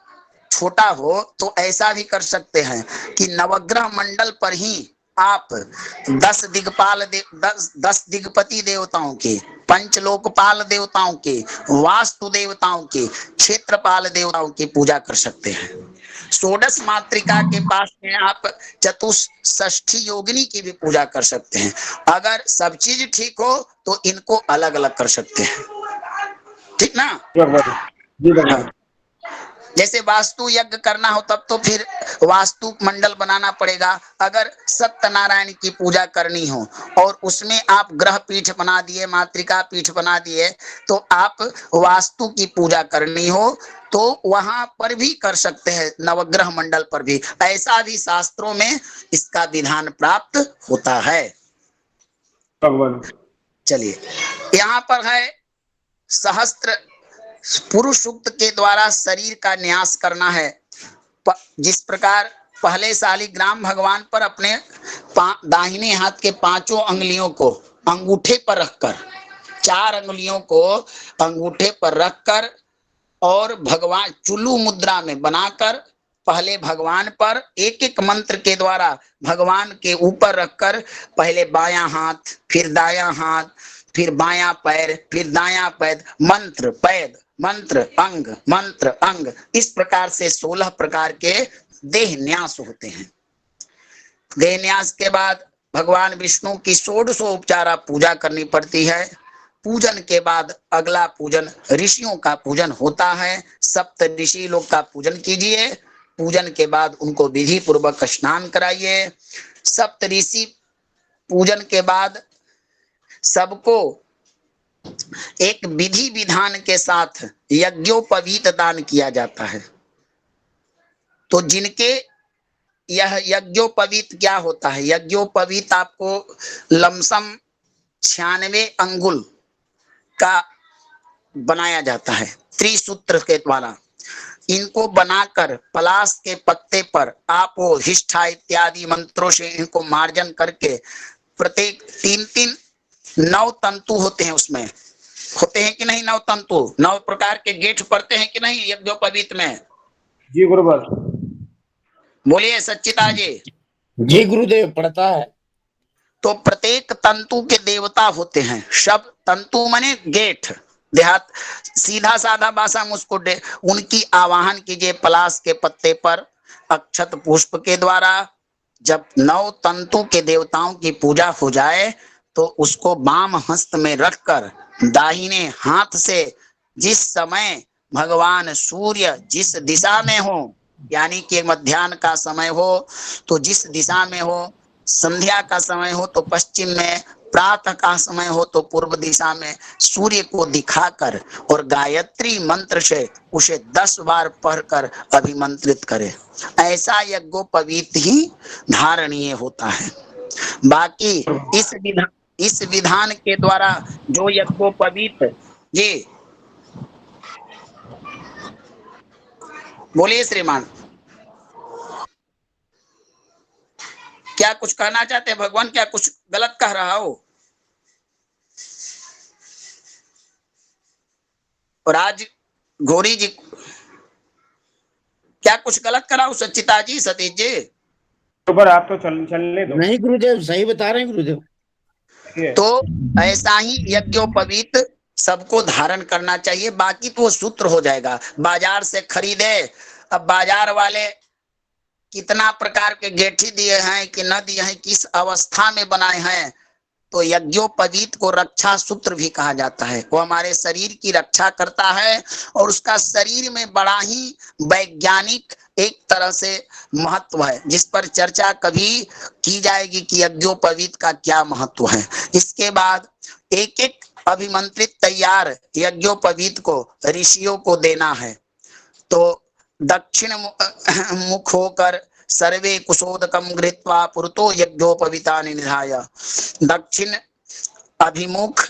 छोटा हो, तो ऐसा भी कर सकते हैं कि नवग्रह मंडल पर ही आप 10 दिग्पति देवताओं के, पंचलोकपाल देवताओं के, वास्तु देवताओं के, क्षेत्रपाल देवताओं की पूजा कर सकते हैं। षोडश मातृका के पास में आप चतुष्षष्ठी योगिनी की भी पूजा कर सकते हैं। अगर सब चीज ठीक हो तो इनको अलग अलग कर सकते हैं, ठीक ना? जी भगवान। जैसे वास्तु यज्ञ करना हो तब तो फिर वास्तु मंडल बनाना पड़ेगा। अगर सत्यनारायण की पूजा करनी हो और उसमें आप ग्रह पीठ बना दिए, मातृका पीठ बना दिए, तो आप वास्तु की पूजा करनी हो तो वहां पर भी कर सकते हैं, नवग्रह मंडल पर भी। ऐसा भी शास्त्रों में इसका विधान प्राप्त होता है। भगवान चलिए, यहाँ पर है सहस्त्र पुरुष सूक्त के द्वारा शरीर का न्यास करना है। जिस प्रकार पहले शालिग्राम भगवान पर अपने दाहिने हाथ के 5 अंगुलियों को अंगूठे पर रखकर, 4 अंगुलियों को अंगूठे पर रखकर और भगवान चुल्लू मुद्रा में बनाकर पहले भगवान पर एक एक मंत्र के द्वारा भगवान के ऊपर रखकर, पहले बायां हाथ, फिर दायां हाथ, फिर बायां पैर, फिर दायां पैर, मंत्र पैद, मंत्र अंग, मंत्र अंग, इस प्रकार से 16 प्रकार के देह न्यास होते हैं। देह न्यास के बाद भगवान विष्णु की 16 उपचारा पूजा करनी पड़ती है। पूजन के बाद अगला पूजन ऋषियों का पूजन होता है। सप्त ऋषि लोग का पूजन कीजिए। पूजन के बाद उनको विधि पूर्वक स्नान कराइए। सप्त ऋषि पूजन के बाद सबको एक विधि विधान के साथ यज्ञोपवीत दान किया जाता है। तो जिनके यह यज्ञोपवीत क्या होता है? यज्ञोपवीत आपको लमसम 96 अंगुल का बनाया जाता है त्रिसूत्र के द्वारा। इनको बनाकर पलाश के पत्ते पर आप हिष्ठा इत्यादि मंत्रों से इनको मार्जन करके प्रत्येक 3-3 9 तंतु होते हैं, उसमें होते हैं कि नहीं? 9 तंतु, 9 प्रकार के गेठ पड़ते हैं कि नहीं यज्ञोपवीत में? जी गुरुवर। बोलिए सच्चिदा जी। जी गुरुदेव, पढ़ता है। तो प्रत्येक तंतु के देवता होते हैं। सब तंतु माने गेठ, देहात सीधा साधा भाषा में उसको उनकी आवाहन कीजिए पलाश के पत्ते पर अक्षत पुष्प के द्वारा। जब 9 तंतु के देवताओं की पूजा हो जाए तो उसको वाम हस्त में रखकर दाहिने हाथ से जिस समय भगवान सूर्य जिस दिशा में हो, यानी कि मध्याह्न का समय हो तो जिस दिशा में हो, संध्या का समय हो तो पश्चिम में, प्रातः का समय हो तो पूर्व दिशा में, सूर्य को दिखाकर और गायत्री मंत्र से उसे 10 बार पढ़कर अभिमंत्रित करे। ऐसा यज्ञोपवीत ही धारणीय होता है। बाकी इस विधान के द्वारा जो यज्ञोपवीत, जी बोलिए श्रीमान, क्या कुछ कहना चाहते हैं भगवान? क्या कुछ गलत कह रहा हो? और आज गौरी जी क्या कुछ गलत करा हो? सच्चिता जी, सतीश जी, पर आप तो चलने दो। नहीं गुरुदेव, सही बता रहे हैं गुरुदेव। तो ऐसा ही यज्ञोपवीत सबको धारण करना चाहिए। बाकी तो सूत्र हो जाएगा, बाजार से खरीदे। अब बाजार वाले कितना प्रकार के गेठी दिए हैं कि न दिए हैं, किस अवस्था में बनाए हैं, तो यज्ञोपवीत को रक्षा सूत्र भी कहा जाता है। वो हमारे शरीर की रक्षा करता है और उसका शरीर में बड़ा ही वैज्ञानिक एक तरह से महत्व है, जिस पर चर्चा कभी की जाएगी कि यज्ञोपवीत का क्या महत्व है। इसके बाद एक एक अभिमंत्रित तैयार यज्ञोपवीत को ऋषियों को देना है। तो दक्षिण मुख होकर सर्वे कुशोदकम गृहीत्वा पुरतो यज्ञोपवीता निधाय। दक्षिण अभिमुख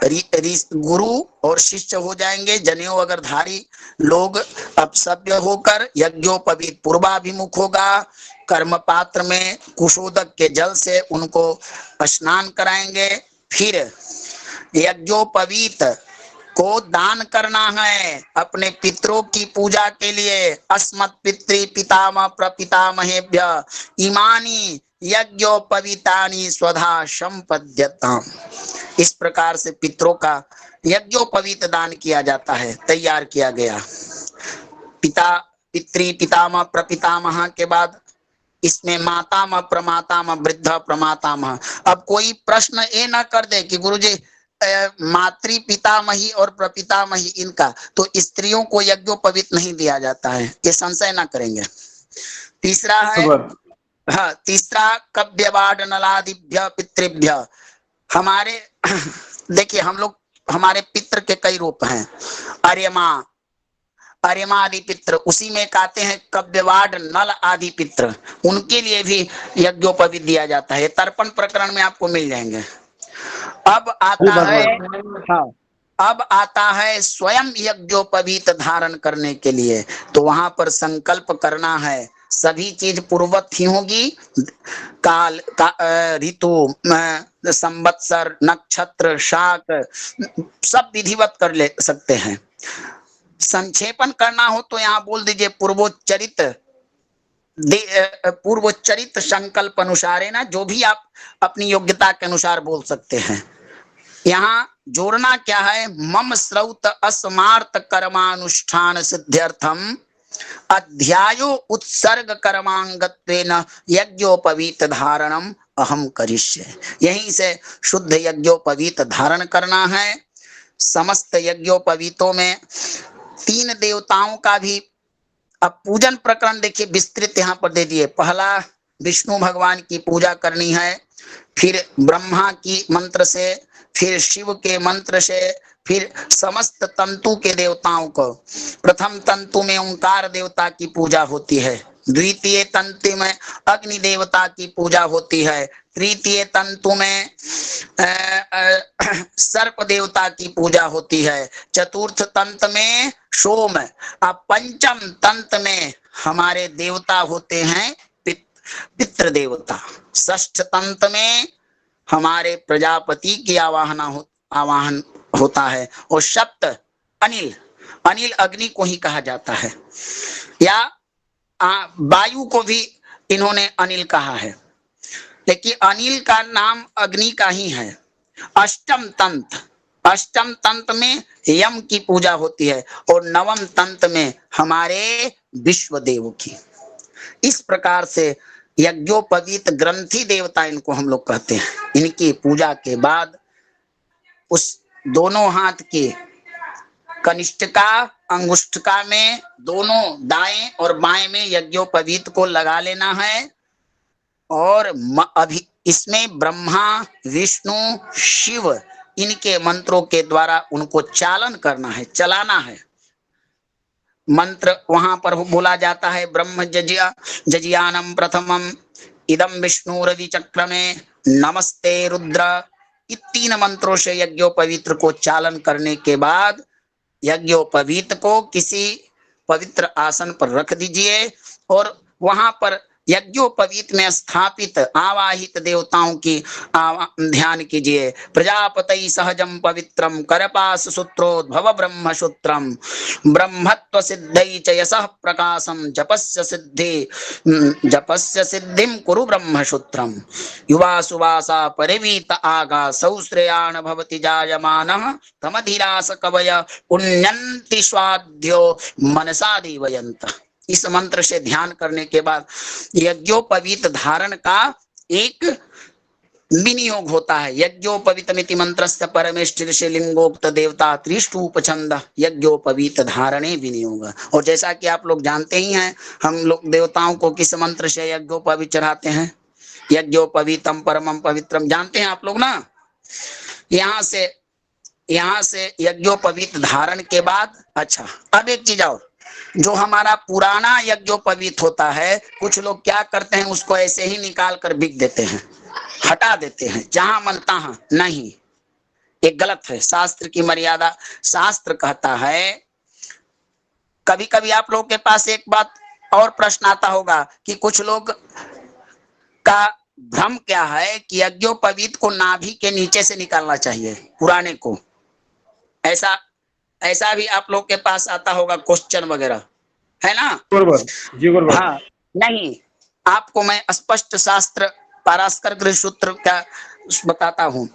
गुरु और शिष्य हो जाएंगे, जनेऊ अगर धारी लोग अब सभ्य होकर यज्ञोपवीत पूर्वाभिमुख होगा। कर्म पात्र में कुशोदक के जल से उनको स्नान कराएंगे। फिर यज्ञोपवीत को दान करना है अपने पितरों की पूजा के लिए। अस्मत् पितृ पितामह प्रपितामहेभ्य इमानी यज्ञोपवीतानि स्वधा संपद्यताम्। इस प्रकार से पितरों का यज्ञोपवीत दान किया जाता है, तैयार किया गया। पिता पितृ पितामह प्रपितामह के बाद इसमें मातामह प्रमातामह वृद्ध प्रमातामह। अब कोई प्रश्न ये ना कर दे कि गुरुजी मातृ पितामही और प्रपितामही इनका तो स्त्रियों को यज्ञोपवीत नहीं दिया जाता है, ये संशय ना करेंगे। तीसरा है हाँ, तीसरा कव्यवाड नलादिभ्य पितृभ्य। हमारे देखिए हम लोग हमारे पितृ के कई रूप हैं। अर्यमा आदि पितृ, उसी में कहते हैं कव्यवाड नल आदि पितृ, उनके लिए भी यज्ञोपवीत दिया जाता है। तर्पण प्रकरण में आपको मिल जाएंगे। अब आता है स्वयं यज्ञोपवीत धारण करने के लिए, तो वहां पर संकल्प करना है। सभी चीज पूर्वत ही होगी, काल का ऋतु संवत्सर नक्षत्र शाक सब विधिवत कर ले सकते हैं। संक्षेपण करना हो तो यहाँ बोल दीजिए पूर्वोच्चरित संकल्प अनुसार है ना, जो भी आप अपनी योग्यता के अनुसार बोल सकते हैं। यहाँ जोड़ना क्या है, मम श्रौत अस्मार्थ कर्मानुष्ठान सिद्ध्यर्थम अध्यायो उत्सर्ग कर्मांगत्वेन यज्ञोपवीत धारणम अहम करिष्ये। यहीं से शुद्ध यज्ञोपवीत धारण करना है। समस्त यज्ञोपवीतों में 3 देवताओं का भी अब पूजन प्रकरण देखिए विस्तृत यहाँ पर दे दिए। पहला विष्णु भगवान की पूजा करनी है, फिर ब्रह्मा की मंत्र से, फिर शिव के मंत्र से, फिर समस्त तंतु के देवताओं को। प्रथम तंतु में ओंकार देवता की पूजा होती है, द्वितीय तंतु में अग्नि देवता की पूजा होती है, तृतीय तंतु में सर्प देवता की पूजा होती है, चतुर्थ तंत्र में सोम, अब पंचम तंत्र में हमारे देवता होते हैं पितृ देवता, षष्ठ तंत्र में हमारे प्रजापति की आवाहन होता है, और सप्त अनिल अग्नि को ही कहा जाता है, या वायु को भी इन्होंने अनिल कहा है, लेकिन अनिल का नाम अग्नि का ही है। अष्टम तंत्र में यम की पूजा होती है, और नवम तंत्र में हमारे विश्व देव की। इस प्रकार से यज्ञोपवीत ग्रंथि देवता इनको हम लोग कहते हैं। इनकी पूजा के बाद उस दोनों हाथ के कनिष्ठिका अंगुष्ठिका में दोनों दाएं और बाएं में यज्ञोपवीत को लगा लेना है, और अभी इसमें ब्रह्मा विष्णु शिव इनके मंत्रों के द्वारा उनको चालन करना है, चलाना है। मंत्र वहां पर बोला जाता है, ब्रह्म जजियानम प्रथमम इदम विष्णुरवि चक्रमे नमस्ते रुद्र। इन 3 मंत्रों से यज्ञोपवीत को चालन करने के बाद यज्ञोपवीत को किसी पवित्र आसन पर रख दीजिए, और वहां पर यज्ञोपवीत में स्थापित आवाहित देवताओं की ध्यान कीजिए। प्रजापति सहजम पवित्रम करपास सूत्रोद्भव ब्रह्म सूत्रम ब्रह्मत्व सिद्धि च यशः प्रकाशम जपस्य सिद्धिम कुरु ब्रह्म सूत्रम। युवा सुवासा परिवीत आगा सौश्रेयाण भवति जायमानः तमधिरास कवय उन्नन्ति स्वाध्यो मनसा देवयन्त। इस मंत्र से ध्यान करने के बाद यज्ञोपवीत धारण का एक विनियोग होता है। यज्ञोपवीतमिति मंत्रस्य परमेष्ठिर्षे लिंगोक्त देवता त्रिष्टूप छंद यज्ञोपवीत धारणे विनियोग। और जैसा कि आप लोग जानते ही हैं, हम लोग देवताओं को किस मंत्र से यज्ञोपवीत चढ़ाते हैं? यज्ञोपवीतम परमम पवित्रम, जानते हैं आप लोग ना। यहाँ से यज्ञोपवीत धारण के बाद, अच्छा अब एक चीज और, जो हमारा पुराना यज्ञोपवीत होता है, कुछ लोग क्या करते हैं, उसको ऐसे ही निकाल कर बिक देते हैं, हटा देते हैं, जहां मन तहां। नहीं, ये गलत है। शास्त्र की मर्यादा, शास्त्र कहता है। कभी कभी आप लोगों के पास एक बात और प्रश्न आता होगा कि कुछ लोग का भ्रम क्या है कि यज्ञोपवीत को नाभि के नीचे से निकालना चाहिए, पुराने को। ऐसा ऐसा भी आप लोग के पास आता होगा क्वेश्चन वगैरह, है ना? गुरुवर जी, गुरुवर। हाँ, नहीं, आपको मैं स्पष्ट शास्त्र पारास्कर गृह सूत्र का बताता हूँ।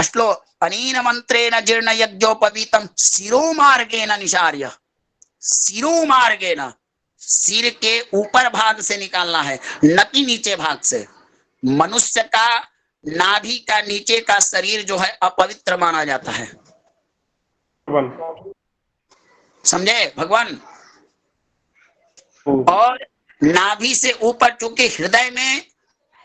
अश्लो अनीन मंत्रेण जीर्ण यज्ञोपवीतम शिरो मार्गेण निशार्य। शिरो मार्गेण, सिर के ऊपर भाग से निकालना है, न कि नीचे भाग से। मनुष्य का नाभि का नीचे का शरीर जो है अपवित्र माना जाता है। समझे भगवान? और नाभि से ऊपर चूंकि हृदय में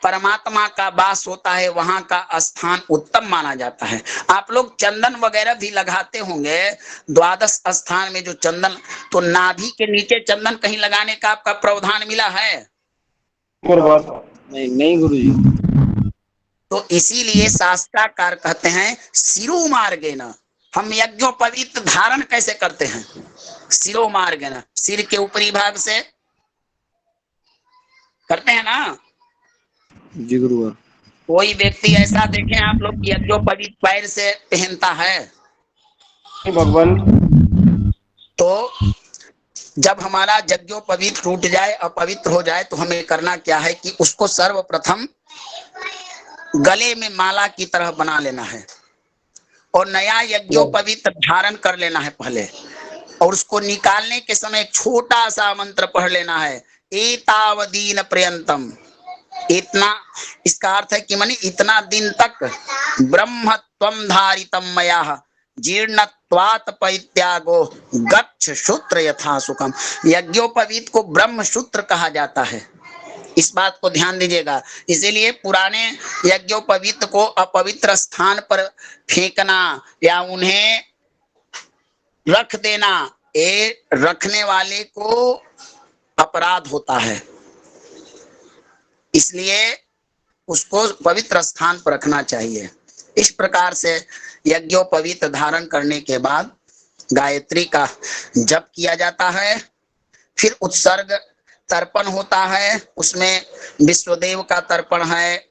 परमात्मा का वास होता है, वहां का स्थान उत्तम माना जाता है। आप लोग चंदन वगैरह भी लगाते होंगे, द्वादश स्थान में जो चंदन, तो नाभि के नीचे चंदन कहीं लगाने का आपका प्रावधान मिला है? नहीं गुरुजी। तो इसीलिए शास्त्राकार कहते हैं शिरो मार्गेण। हम यज्ञोपवीत धारण कैसे करते हैं? शिरो मार्गेण, सिर के ऊपरी भाग से करते हैं ना। जी गुरुवर। कोई व्यक्ति ऐसा देखें आप लोग यज्ञोपवीत पैर से पहनता है? भगवान, तो जब हमारा यज्ञोपवीत टूट जाए, अपवित्र हो जाए, तो हमें करना क्या है कि उसको सर्वप्रथम गले में माला की तरह बना लेना है और नया यज्ञोपवीत धारण कर लेना है पहले। और उसको निकालने के समय एक छोटा सा मंत्र पढ़ लेना है, एतावदीन पर्यंतम। इतना, इसका अर्थ है कि माने इतना दिन तक ब्रह्मत्वम धारितम मया जीर्णत्वात् परित्यागो गच्छ सूत्र यथा सुखम। यज्ञोपवीत को ब्रह्म सूत्र कहा जाता है, इस बात को ध्यान दीजिएगा। इसीलिए पुराने यज्ञोपवीत को अपवित्र स्थान पर फेंकना या उन्हें रख देना, ये रखने वाले को अपराध होता है। इसलिए उसको पवित्र स्थान पर रखना चाहिए। इस प्रकार से यज्ञोपवीत धारण करने के बाद गायत्री का जप किया जाता है। फिर उत्सर्ग तर्पण होता है, उसमें विश्वदेव का तर्पण है,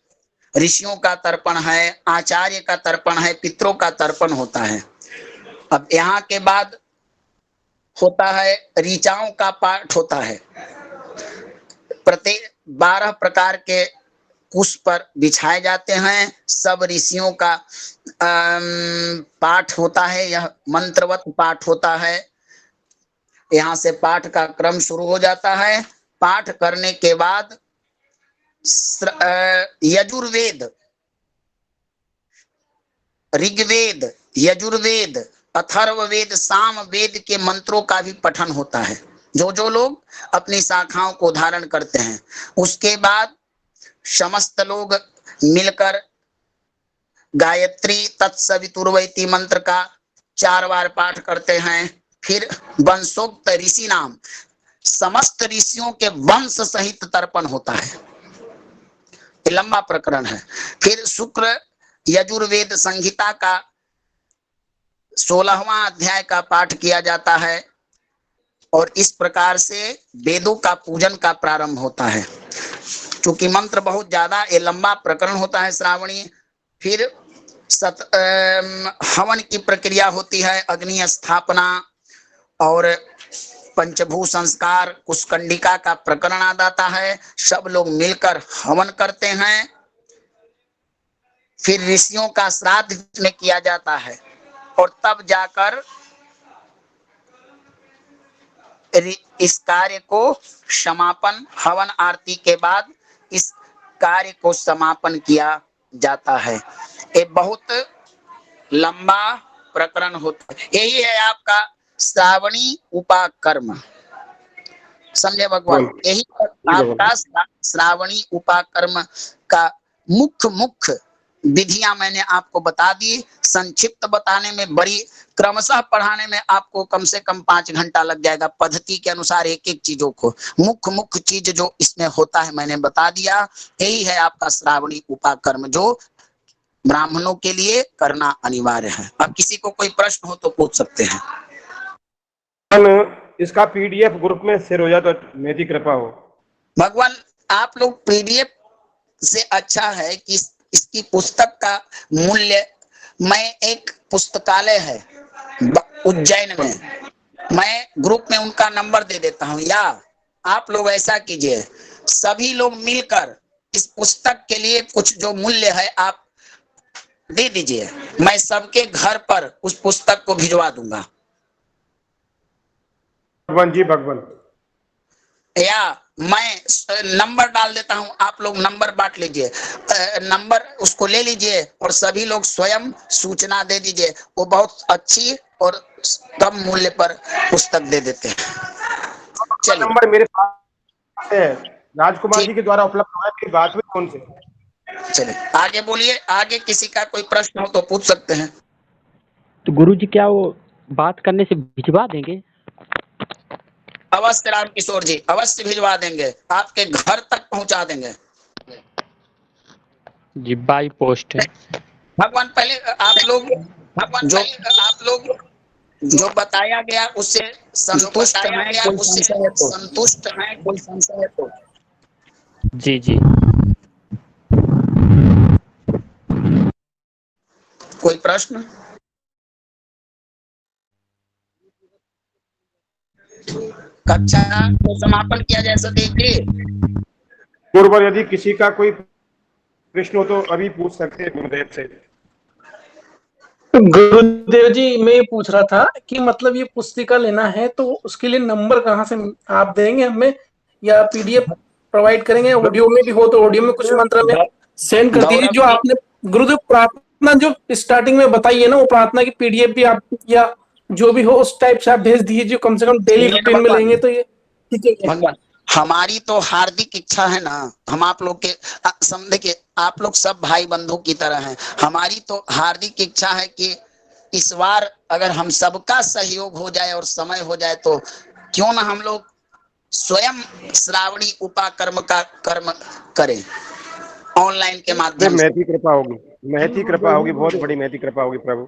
ऋषियों का तर्पण है, आचार्य का तर्पण है, पितरों का तर्पण होता है। अब यहाँ के बाद होता है ऋचाओं का पाठ होता है। प्रत्येक 12 प्रकार के कुश पर बिछाए जाते हैं, सब ऋषियों का पाठ होता है। यह मंत्रवत पाठ होता है। यहाँ से पाठ का क्रम शुरू हो जाता है। पाठ करने के बाद यजुर्वेद, ऋग्वेद, यजुर्वेद, अथर्ववेद, सामवेद के मंत्रों का भी पठन होता है, जो जो लोग अपनी शाखाओं को धारण करते हैं। उसके बाद समस्त लोग मिलकर गायत्री तत्सवितुर्वैति मंत्र का 4 बार पाठ करते हैं। फिर वंशोक्त ऋषि नाम समस्त ऋषियों के वंश सहित तर्पण होता है। ये लंबा प्रकरण है। फिर शुक्र यजुर्वेद संहिता का 16वां अध्याय का पाठ किया जाता है और इस प्रकार से वेदों का पूजन का प्रारंभ होता है। चूंकि मंत्र बहुत ज्यादा, ये लंबा प्रकरण होता है श्रावणी। फिर हवन की प्रक्रिया होती है, अग्नि स्थापना और पंचभू संस्कार, कुशकंडिका का प्रकरण आ जाता है। सब लोग मिलकर हवन करते हैं। फिर ऋषियों का श्राद्ध में किया जाता है और तब जाकर इस कार्य को समापन, हवन आरती के बाद इस कार्य को समापन किया जाता है। ये बहुत लंबा प्रकरण होता है। यही है आपका श्रावणी उपाकर्म। समझे भगवान? यही आपका श्रावणी उपाकर्म का मुख्य विधियां मैंने आपको बता दी। संक्षिप्त बताने में बड़ी, क्रमशः पढ़ाने में आपको कम से कम 5 घंटा लग जाएगा। पद्धति के अनुसार एक एक चीजों को, मुख्य मुख्य चीज जो इसमें होता है मैंने बता दिया। यही है आपका श्रावणी उपाकर्म जो ब्राह्मणों के लिए करना अनिवार्य है। अब किसी को कोई प्रश्न हो तो पूछ सकते हैं। इसका पीडीएफ ग्रुप में शेयर हो जाए तो मेरी कृपा हो। भगवान, आप लोग पीडीएफ से अच्छा है कि इसकी पुस्तक का मूल्य, मैं एक पुस्तकालय है उज्जैन में, मैं ग्रुप में उनका नंबर दे देता हूं, या आप लोग ऐसा कीजिए, सभी लोग मिलकर इस पुस्तक के लिए कुछ जो मूल्य है आप दे दीजिए, मैं सबके घर पर उस पुस्तक को भिजवा दूंगा। भगवान जी भगवान, या मैं नंबर डाल देता हूं, आप लोग नंबर बांट लीजिए, नंबर उसको ले लीजिए और सभी लोग स्वयं सूचना दे दीजिए। वो बहुत अच्छी और कम मूल्य पर पुस्तक दे देते हैं। चलिए, नंबर मेरे पास है, राजकुमार जी के द्वारा उपलब्ध हुआ है। मेरी बात हुई कौन से? चलिए आगे बोलिए। आगे किसी का कोई प्रश्न हो तो पूछ सकते हैं। तो गुरुजी क्या वो बात करने से भिजवा देंगे? अवश्य राम किशोर जी, अवश्य भिजवा देंगे, आपके घर तक पहुंचा देंगे। जी बाई पोस्ट है। भगवान पहले आप लोग जो बताया गया उससे संतुष्ट हैं? कोई संशय है तो? संतुष्ट हैं? कोई संशय है तो? जी जी। कोई प्रश्न? कक्षा को समापन किया जाए सतीश जी। पूर्व यदि किसी का कोई प्रश्न हो तो अभी पूछ सकते हैं गुरुदेव से। गुरुदेव जी, मैं ये पूछ रहा था कि मतलब ये पुस्तिका लेना है तो उसके लिए नंबर कहाँ से आप देंगे हमें, या पीडीएफ प्रोवाइड करेंगे? ऑडियो में भी हो तो ऑडियो में कुछ मंत्र में सेंड कर दीजिए। जो आपने गुरुदेव प्रार्थना जो स्टार्टिंग में बताई है ना, वो प्रार्थना की पीडीएफ भी आप, या जो भी हो उस टाइप से आप भेज दीजिए, जो कम से कम डेली रूटीन में लेंगे तो ये ठीक है। भगवान, हमारी तो हार्दिक इच्छा है ना, हम आप लोग के देखिए, आप लोग सब भाई बंधु की तरह हैं। हमारी तो हार्दिक इच्छा है कि इस बार अगर हम सबका सहयोग हो जाए और समय हो जाए तो क्यों ना हम लोग स्वयं श्रावणी उपाकर्म का कर्म करें ऑनलाइन के माध्यम से। महती कृपा होगी, महती कृपा होगी, बहुत बड़ी महती कृपा होगी प्रभु।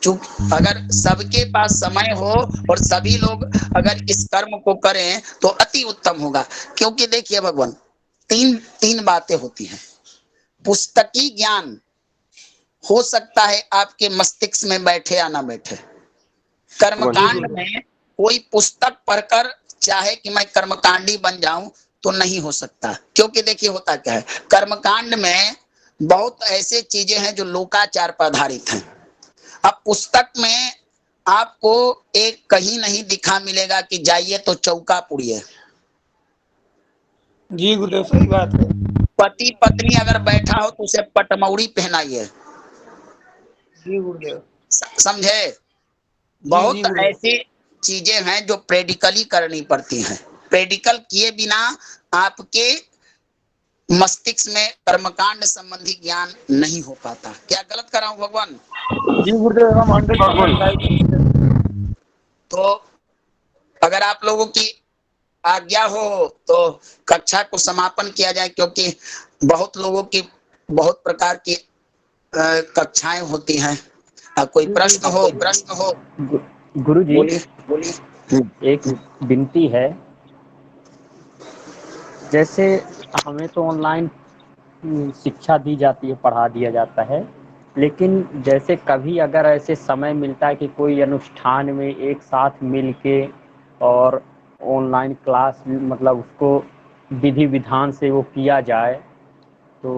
चूंकि अगर सबके पास समय हो और सभी लोग अगर इस कर्म को करें तो अति उत्तम होगा। क्योंकि देखिए भगवान, तीन बातें होती हैं। पुस्तकी ज्ञान हो सकता है आपके मस्तिष्क में बैठे या ना बैठे। कर्मकांड में कोई पुस्तक पढ़कर चाहे कि मैं कर्मकांडी बन जाऊं तो नहीं हो सकता। क्योंकि देखिए होता क्या है, कर्मकांड में बहुत ऐसे चीजें हैं जो लोकाचार पर आधारित हैं। अब पुस्तक में आपको एक कहीं नहीं दिखा मिलेगा कि जाइए तो चौका पुड़िए। जी गुरुदेव, सही बात है। पति पत्नी अगर बैठा हो तो उसे पटमौड़ी पहनाइए। जी गुरुदेव। समझे? बहुत ऐसी चीजें हैं जो प्रेडिकली करनी पड़ती हैं। प्रेडिकल किए बिना आपके मस्तिष्क में कर्मकांड संबंधी ज्ञान नहीं हो पाता। क्या गलत कर रहा हूं भगवान? जी गुरुदेव, हम 100% तो अगर आप लोगों की आज्ञा हो तो कक्षा को समापन किया जाए, क्योंकि बहुत लोगों की बहुत प्रकार की कक्षाएं होती हैं। कोई प्रश्न हो? गुरुजी बोलिए। एक विनती है, जैसे हमें तो ऑनलाइन शिक्षा दी जाती है, पढ़ा दिया जाता है, लेकिन जैसे कभी अगर ऐसे समय मिलता है कि कोई अनुष्ठान में एक साथ मिलके और ऑनलाइन क्लास मतलब उसको विधि विधान से वो किया जाए तो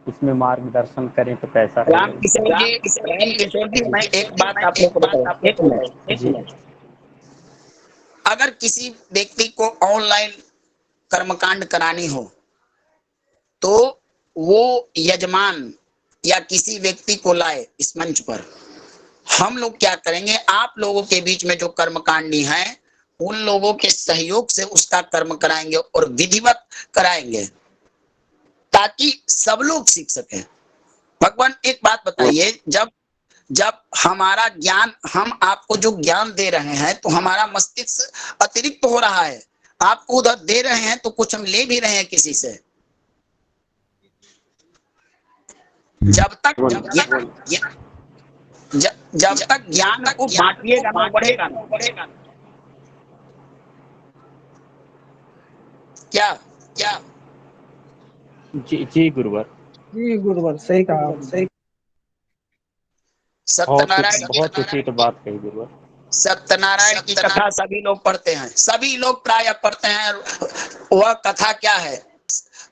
उसमें मार्गदर्शन करें तो कैसा राम रहेगा? किशोर जी, मैं एक बात आप लोग को बताऊं, एक मिनट। अगर किसी व्यक्ति को ऑनलाइन कर्मकांड करानी हो तो वो यजमान या किसी व्यक्ति को लाए इस मंच पर। हम लोग क्या करेंगे, आप लोगों के बीच में जो कर्मकांडी हैं उन लोगों के सहयोग से उसका कर्म कराएंगे और विधिवत कराएंगे, ताकि सब लोग सीख सकें। भगवान एक बात बताइए, जब हमारा ज्ञान, हम आपको जो ज्ञान दे रहे हैं तो हमारा मस्तिष्क अतिरिक्त हो रहा है, आपको उधर दे रहे हैं तो कुछ हम ले भी रहे हैं किसी से। जब तक ज्ञान को बांटिएगा ना, बढ़ेगा ना। क्या जी गुरुवर, जी गुरुवर, सही कहा आप, सही। सत्यनारायण बहुत उचित बात कही गुरुवर। सत्यनारायण की कथा सभी लोग पढ़ते हैं, सभी लोग प्राय पढ़ते हैं। वह कथा क्या है?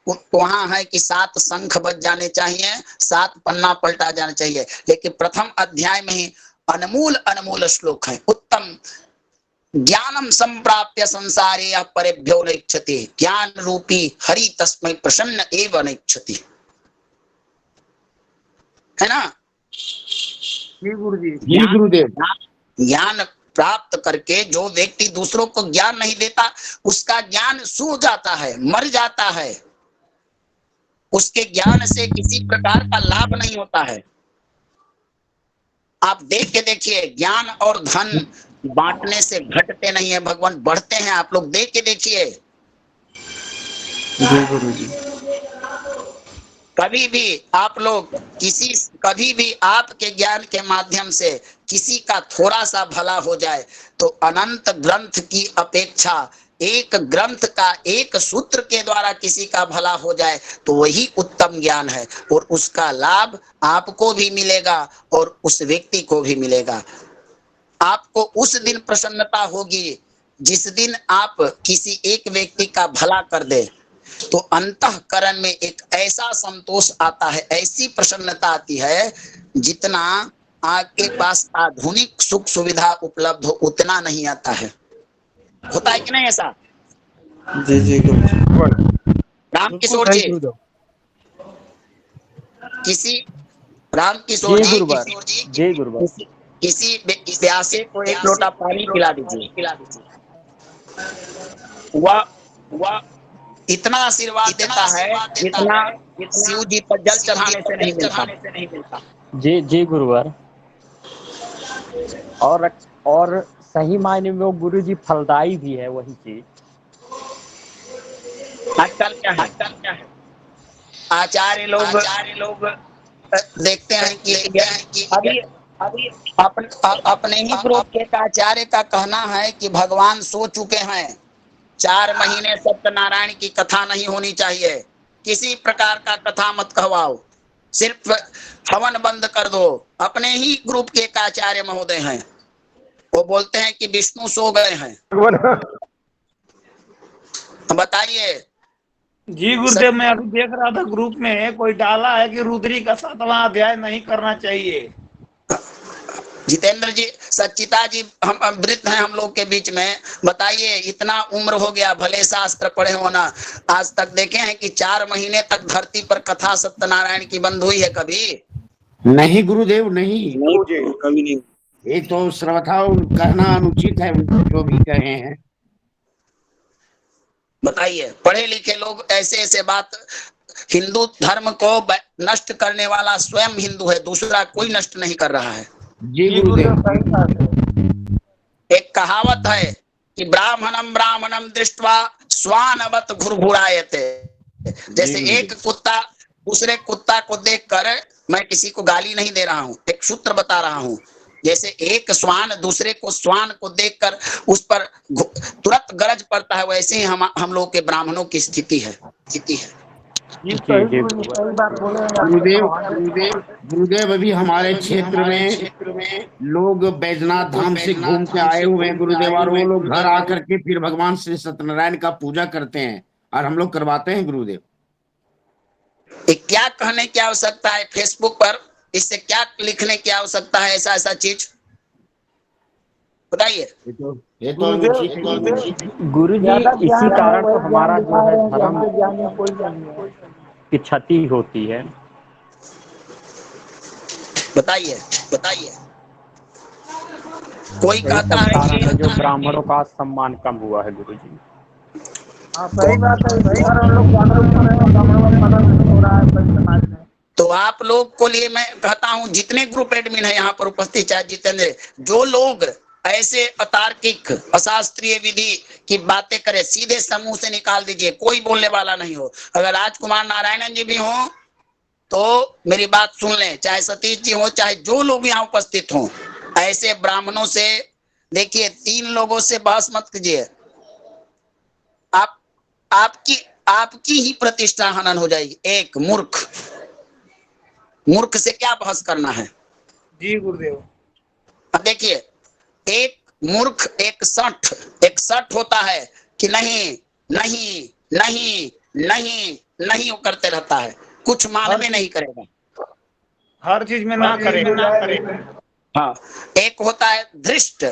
वहां है कि 7 शंख बज जाने चाहिए, 7 पन्ना पलटा जाना चाहिए, लेकिन प्रथम अध्याय में ही अनमोल श्लोक है। उत्तम ज्ञानम संप्राप्य संसारे परेभ्यो नैक्षति, ज्ञान रूपी हरि तस्मै प्रसन्न एव नैक्षति, है ना? जी गुरु जी। जी गुरुदेव। ज्ञान प्राप्त करके जो व्यक्ति दूसरों को ज्ञान नहीं देता, उसका ज्ञान सूख जाता है, मर जाता है, उसके ज्ञान से किसी प्रकार का लाभ नहीं होता है। आप देख के देखिए, ज्ञान और धन बांटने से घटते नहीं है भगवान, बढ़ते हैं। आप लोग देख के देखिए। जी गुरु जी। कभी भी आप लोग कभी भी आपके ज्ञान के माध्यम से किसी का थोड़ा सा भला हो जाए तो अनंत ग्रंथ की अपेक्षा एक ग्रंथ का एक सूत्र के द्वारा किसी का भला हो जाए तो वही उत्तम ज्ञान है, और उसका लाभ आपको भी मिलेगा और उस व्यक्ति को भी मिलेगा। आपको उस दिन प्रसन्नता होगी जिस दिन आप किसी एक व्यक्ति का भला कर दे, तो अंतःकरण में एक ऐसा संतोष आता है, ऐसी प्रसन्नता आती है जितना आपके पास आधुनिक सुख सुविधा उपलब्ध हो उतना नहीं आता है। होता है कि नहीं ऐसा? जी जी गुरुदेव। राम किशोर जी, राम किशोर जी जी, गुरुवर। किसी प्यासे को एक लोटा पानी पिला दीजिए, वह इतना आशीर्वाद देता है जितना शिव जी पर जल चढ़ाने से नहीं मिलता। जी गुरुवर। और सही मायने में वो गुरु जी फलदायी भी है वही चीज। आजकल क्या है, आचार्य लोग देखते हैं कि अभी अपने ही ग्रुप के आचार्य का कहना है कि भगवान सो चुके हैं, 4 महीने सत्यनारायण की कथा नहीं होनी चाहिए, किसी प्रकार का कथा मत कहवाओ, सिर्फ हवन बंद कर दो। अपने ही ग्रुप के एक आचार्य महोदय हैं, वो बोलते हैं कि विष्णु सो गए हैं। बताइए। जी गुरुदेव, मैं अभी देख रहा था ग्रुप में कोई डाला है कि रुद्री का 7वां अध्याय नहीं करना चाहिए। जितेंद्र जी, सच्चिता जी, हम वृद्ध हैं हम लोग के बीच में, बताइए, इतना उम्र हो गया, भले शास्त्र पढ़े होना, आज तक देखे हैं कि 4 महीने तक धरती पर कथा सत्यनारायण की बंद हुई है कभी? नहीं गुरुदेव, नहीं कभी नहीं। ये तो सर्वथा कहना अनुचित है, जो भी कहे हैं। बताइए, पढ़े लिखे लोग ऐसे बात, हिंदू धर्म को नष्ट करने वाला स्वयं हिंदू है, दूसरा कोई नष्ट नहीं कर रहा है। जी गुरुदेव। एक कहावत है कि ब्राह्मणम दृष्ट्वा स्वानवत घुरघुरायते। जैसे एक कुत्ता दूसरे कुत्ता को देखकर, मैं किसी को गाली नहीं दे रहा हूँ, एक सूत्र बता रहा हूँ, जैसे एक श्वान दूसरे को श्वान को देखकर उस पर तुरंत गरज पड़ता है, वैसे ही हम लोग के ब्राह्मणों की स्थिति है। गुरुदेव, अभी हमारे क्षेत्र में लोग बैजनाथ धाम से घूम के आए हुए हैं गुरुदेव, और वो लोग घर आकर के फिर भगवान श्री सत्यनारायण का पूजा करते हैं और हम लोग करवाते हैं गुरुदेव। क्या कहने की आवश्यकता है फेसबुक पर? इससे क्या लिखने की आवश्यकता है? ऐसा चीज बताइए। ये तो गुरु जी, इसी कारण तो हमारा जो है धर्म की क्षति होती है। बताइए। कोई कहता है कि जो ब्राह्मणों का सम्मान कम हुआ है गुरु जी। हाँ सही बात है, इसी कारण हम लोग जागरूक हो रहे हैं, ब्राह्मणों का पालन नहीं हो रहा है कई समाज में। तो आप लोग को लिए मैं कहता हूं, जितने ग्रुप एडमिन है यहाँ पर उपस्थित, चाहे जितेंद्र, जो लोग ऐसे अतार्किक अशास्त्रीय विधि की बातें करे, सीधे समूह से निकाल दीजिए, कोई बोलने वाला नहीं हो। अगर राजकुमार नारायणन जी भी हो तो मेरी बात सुन लें, चाहे सतीश जी हो, चाहे जो लोग यहाँ उपस्थित हो, ऐसे ब्राह्मणों से देखिए, 3 लोगों से बहस मत कीजिए। आप आपकी ही प्रतिष्ठा हनन हो जाएगी। एक मूर्ख से क्या बहस करना है? जी गुरुदेव। अब देखिए, एक मूर्ख एक सठ होता है कि नहीं नहीं नहीं नहीं नहीं, वो करते रहता है, कुछ मानवे नहीं करेगा, हर चीज में ना करे। हाँ। एक होता है धृष्ट,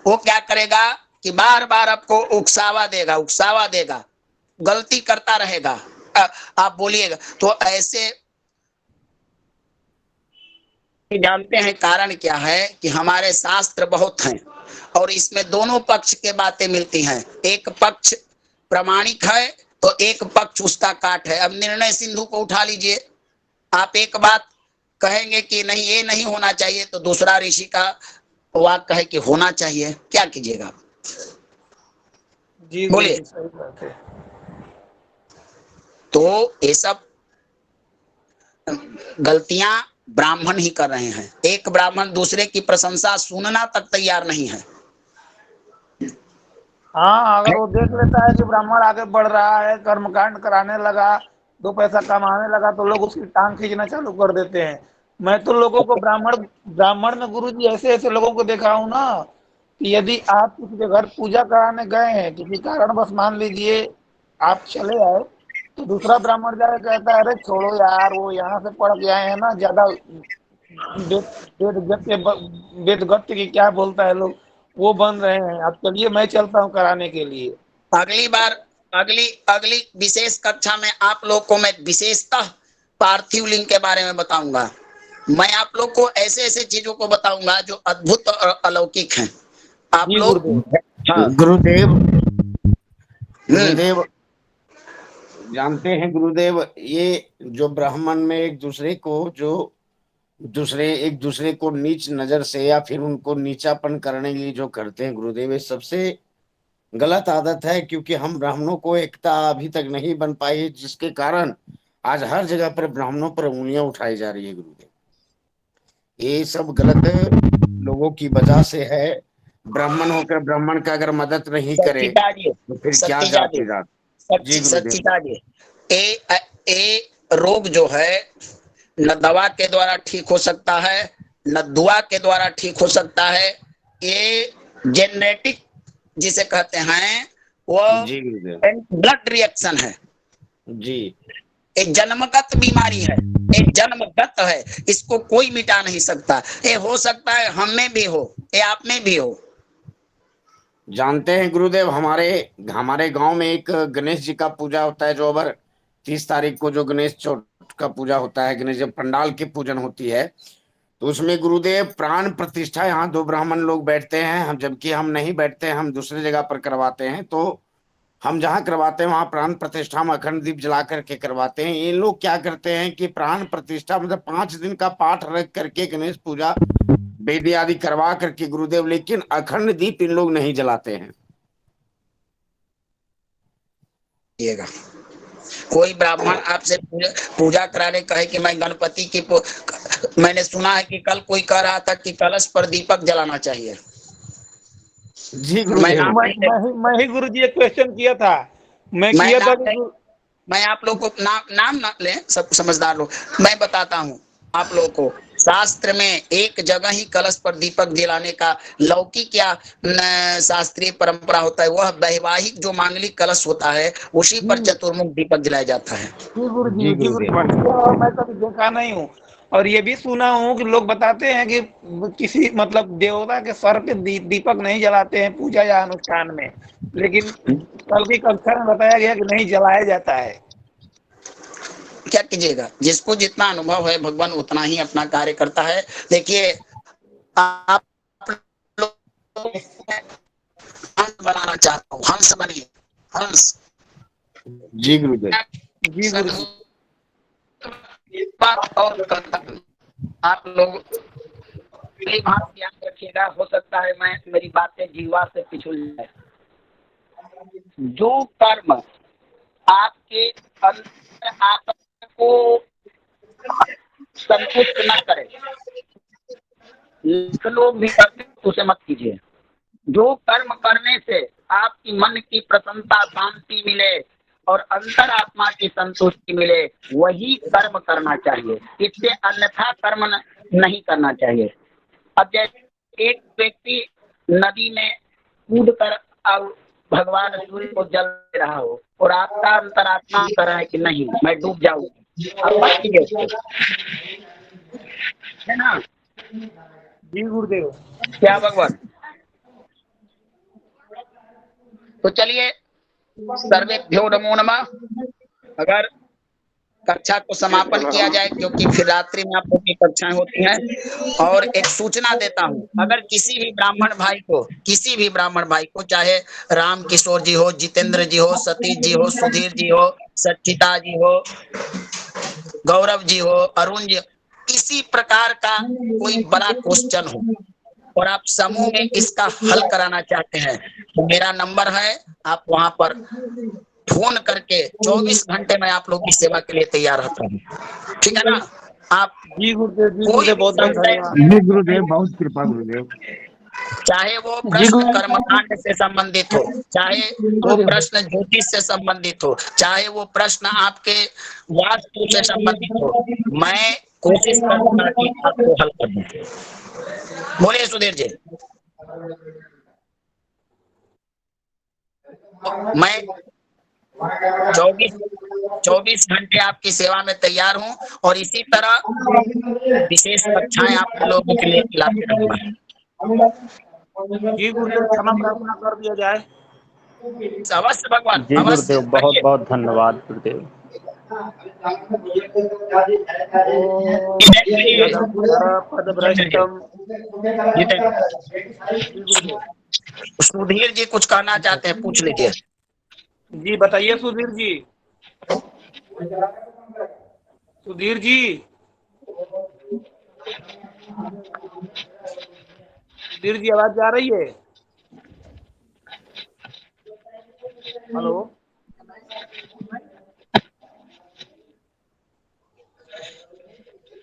वो क्या करेगा कि बार बार आपको उकसावा देगा, गलती करता रहेगा, आप बोलिएगा तो ऐसे। जानते हैं कारण क्या है? कि हमारे शास्त्र बहुत हैं और इसमें दोनों पक्ष के बातें मिलती हैं। एक पक्ष प्रामाणिक है तो एक पक्ष उसका काट है। अब निर्णय सिंधु को उठा लीजिए, आप एक बात कहेंगे कि नहीं ये नहीं होना चाहिए, तो दूसरा ऋषि का वाक्य है कि होना चाहिए, क्या कीजिएगा? जी बोलिए। सही बात है। तो ये सब गलतियां ब्राह्मण ही कर रहे हैं। एक ब्राह्मण दूसरे की प्रशंसा सुनना तक तैयार नहीं है। हाँ, अगर वो देख लेता है कि ब्राह्मण आगे बढ़ रहा है, कर्मकांड कराने लगा, 2 पैसा कमाने लगा, तो लोग उसकी टांग खींचना चालू कर देते हैं। मैं तो लोगों को ब्राह्मण में गुरुजी ऐसे लोगों को देखा हूं ना, कि यदि आप किसी के घर पूजा कराने गए हैं, किसी कारण बस मान लीजिए आप चले आए, तो दूसरा ब्राह्मण जाके कहता है, अरे छोड़ो यार, वो यहाँ से पढ़ के आए हैं ना, ज्यादा वेद गत्य की क्या बोलता है लोग, वो बन रहे हैं, अब चलिए मैं चलता हूँ कराने के लिए। अगली बार अगली विशेष कक्षा में आप लोग को मैं विशेषतः पार्थिव लिंग के बारे में बताऊंगा। मैं आप लोग को ऐसे चीजों को बताऊंगा जो अद्भुत और अलौकिक हैं। आप लोग गुरुदेव जानते हैं गुरुदेव, ये जो ब्राह्मण में एक दूसरे को नीच नजर से या फिर उनको नीचापन करने के लिए जो करते हैं गुरुदेव, ये सबसे गलत आदत है। क्योंकि हम ब्राह्मणों को एकता अभी तक नहीं बन पाई, जिसके कारण आज हर जगह पर ब्राह्मणों पर उंगलियां उठाई जा रही है गुरुदेव। ये सब गलत लोगों की वजह से है। ब्राह्मण होकर ब्राह्मण का अगर मदद नहीं करे तो फिर क्या जाति जात। जी गुरुदेव। ए रोग जो है न दवा के द्वारा ठीक हो सकता है, न दुआ के द्वारा ठीक हो सकता है। ये जेनेटिक जिसे कहते हैं वो ब्लड रिएक्शन है जी। एक जन्मगत बीमारी है, एक जन्मगत है, इसको कोई मिटा नहीं सकता। ये हो सकता है हम में भी हो, ये आप में भी हो। जानते हैं गुरुदेव, हमारे गांव में एक गणेश जी का पूजा होता है, जो अबर 30 तारीख को जो गणेश चौथ का पूजा होता है, गणेश जब पंडाल की पूजन होती है, तो उसमें गुरुदेव प्राण प्रतिष्ठा यहाँ 2 ब्राह्मण लोग बैठते हैं, हम जबकि हम नहीं बैठते हैं, हम दूसरे जगह पर करवाते हैं। तो हम जहाँ करवाते हैं वहां प्राण प्रतिष्ठा में अखंड दीप जला करके करवाते हैं। ये लोग क्या करते हैं कि प्राण प्रतिष्ठा मतलब 5 दिन का पाठ रख करके गणेश पूजा वेदी आदि करवा करके गुरुदेव, लेकिन अखंड दीप इन लोग नहीं जलाते हैं। कोई ब्राह्मण आपसे पूजा कराने कहे कि मैं गणपति की मैंने सुना है कि कल कोई कह रहा था कि कलश पर दीपक जलाना चाहिए। जी मैं ही गुरुजी एक क्वेश्चन किया था, मैं आप लोग को नाम ना ले, सब समझदार लोग, मैं बताता हूँ आप लोगों को। शास्त्र में एक जगह ही कलश पर दीपक जलाने का लौकिक या शास्त्रीय परंपरा होता है, वह वैवाहिक जो मांगलिक कलश होता है उसी पर चतुर्मुख दीपक जलाया जाता है। मैं कभी देखा नहीं हूँ, और ये भी सुना हूँ कि लोग बताते हैं कि किसी मतलब देवता के सर पे दीपक नहीं जलाते हैं पूजा या अनुष्ठान में, लेकिन कल की कक्षा में बताया गया कि नहीं जलाया जाता है। क्या कीजिएगा, जिसको जितना अनुभव है भगवान उतना ही अपना कार्य करता है। देखिए आप हंस बनाना चाहता हूँ, हंस बनिए, हंस जी गुरुदेव। जी गुरु जी। एक बात और कर्तव्य आप लोग कई बात याद रखिएगा, हो सकता है मैं मेरी बातें जीवा से पिछुल जाए। जो कर्म आपके अंतर आत्मा को संतुष्ट न करे, लोग भी करते तो उसे मत कीजिए। जो कर्म करने से आपकी मन की प्रसन्नता शांति मिले और अंतरात्मा की संतुष्टि मिले, वही कर्म करना चाहिए। इससे अन्यथा कर्म नहीं करना चाहिए। अब जैसे एक व्यक्ति नदी में कूद कर अब भगवान सूर्य को जल दे रहा हो और आपका अंतरात्मा कर रहा है कि नहीं मैं डूब जाऊंगा, आप मत कीजिए उसको, है ना? जी गुरुदेव। क्या भगवान? तो चलिए, सर्वेभ्यो नमो नमः। अगर कक्षा को समापन किया जाए, क्योंकि फिर रात्रि में आप लोग की कक्षाएं होती हैं। और एक सूचना देता हूं, अगर किसी भी ब्राह्मण भाई को, चाहे राम किशोर जी हो, जितेंद्र जी हो, सतीश जी हो, सुधीर जी हो, सचिता जी हो, गौरव जी हो, अरुण जी, किसी प्रकार का कोई बड़ा क्वेश्चन हो और आप समूह में इसका हल कराना चाहते हैं, तो मेरा नंबर है, आप वहां पर फोन करके 24 घंटे में आप लोग की सेवा के लिए तैयार रहता हूँ। ठीक है ना? आप जी गुरुदेव। जी कोई गुरुदेव, भी बहुत बहुत संशय, धन्यवाद। जी गुरुदेव, बहुत कृपा गुरुदेव। चाहे वो जी प्रश्न गुरु कर्मकांड से संबंधित हो, चाहे वो गुरुदेव। प्रश्न ज्योतिष से संबंधित हो, चाहे वो प्रश्न आपके वास्तु से संबंधित हो, मैं कोशिश करूंगा कि आपको हल कर दूं। बोलिए सुधीर जी। मैं 24 घंटे आपकी सेवा में तैयार हूं और इसी तरह विशेष कक्षाएं आप लोगों के लिए खिलाते रहूंगा। जी गुरुदेव, क्षमा प्रार्थना कर दिया जाए। अवश्य भगवान, जी अवश्य गुरुदेव, बहुत करिए। बहुत धन्यवाद गुरुदेव। ओम जितेंद्र जी, यदक्षर जितेंद्र जी, पदभ्रष्टम। जी गुरुदेव। सुधीर जी कुछ कहना चाहते हैं, पूछ लीजिए। जी बताइए सुधीर जी। सुधीर जी। सुधीर जी, आवाज जा रही है? हेलो।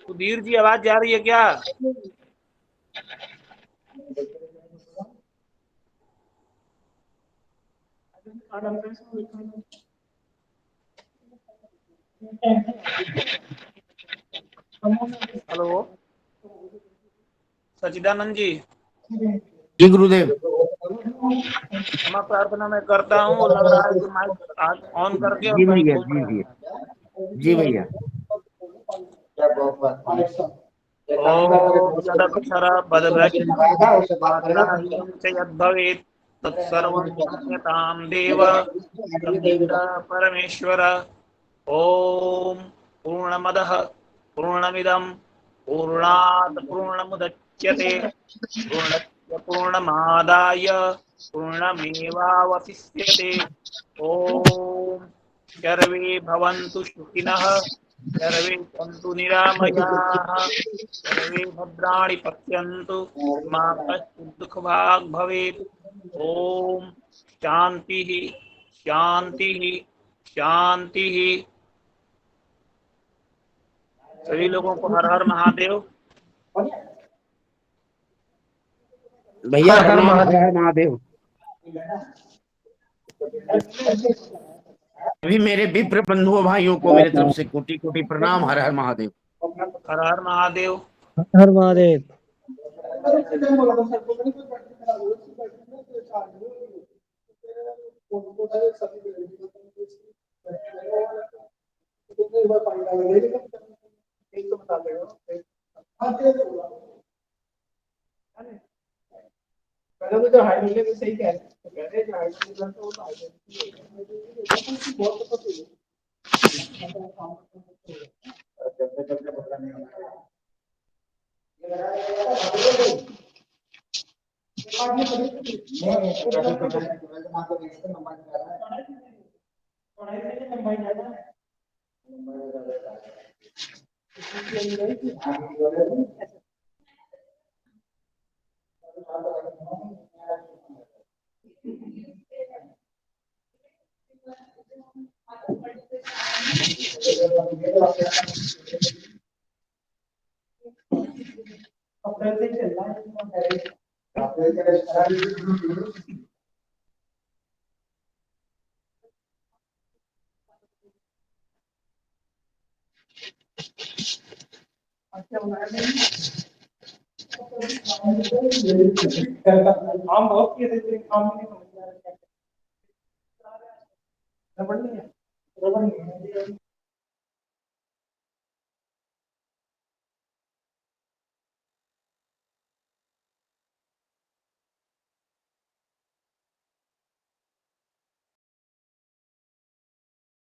सुधीर जी, आवाज जा रही है क्या? हेलो। सचिदानंद जी। जी गुरुदेव। क्षमा प्रार्थना मैं करता हूँ, लग रहा है कि माइक ऑन करके और जी कहीं भैया, घूम जी रहे भैया, हैं। जी भैया। ओम यदक्षर पदभ्रष्टम मात्राहीनं च यद्भवेत् तत्सर्वं क्षम्यतां देव प्रसीद परमेश्वर। ओम पूर्णमदः पूर्णमिदं पूर्णात् पूर्णमुदच्यते पूर्णस्य पूर्णमादाय पूर्णमेवावशिष्यते। ओम सर्वे भवन्तु सुखिनः, सर्वे सन्तु निरामयाः, सर्वे भद्राणि पश्यन्तु, मा कश्चित् दुःखभाग् भवेत्। ओम शांतिः शांतिः शांतिः। सभी लोगों को हर हर महादेव। भैया हर हर प्रणाम, हर महादेव। हर महादेव। अभी मेरे विप्र बंधुओं भाइयों को मेरे तरफ से कोटि कोटि प्रणाम। हर हर महादेव। हर हर महादेव। हर महादेव। हम बहुत किए थे काम नहीं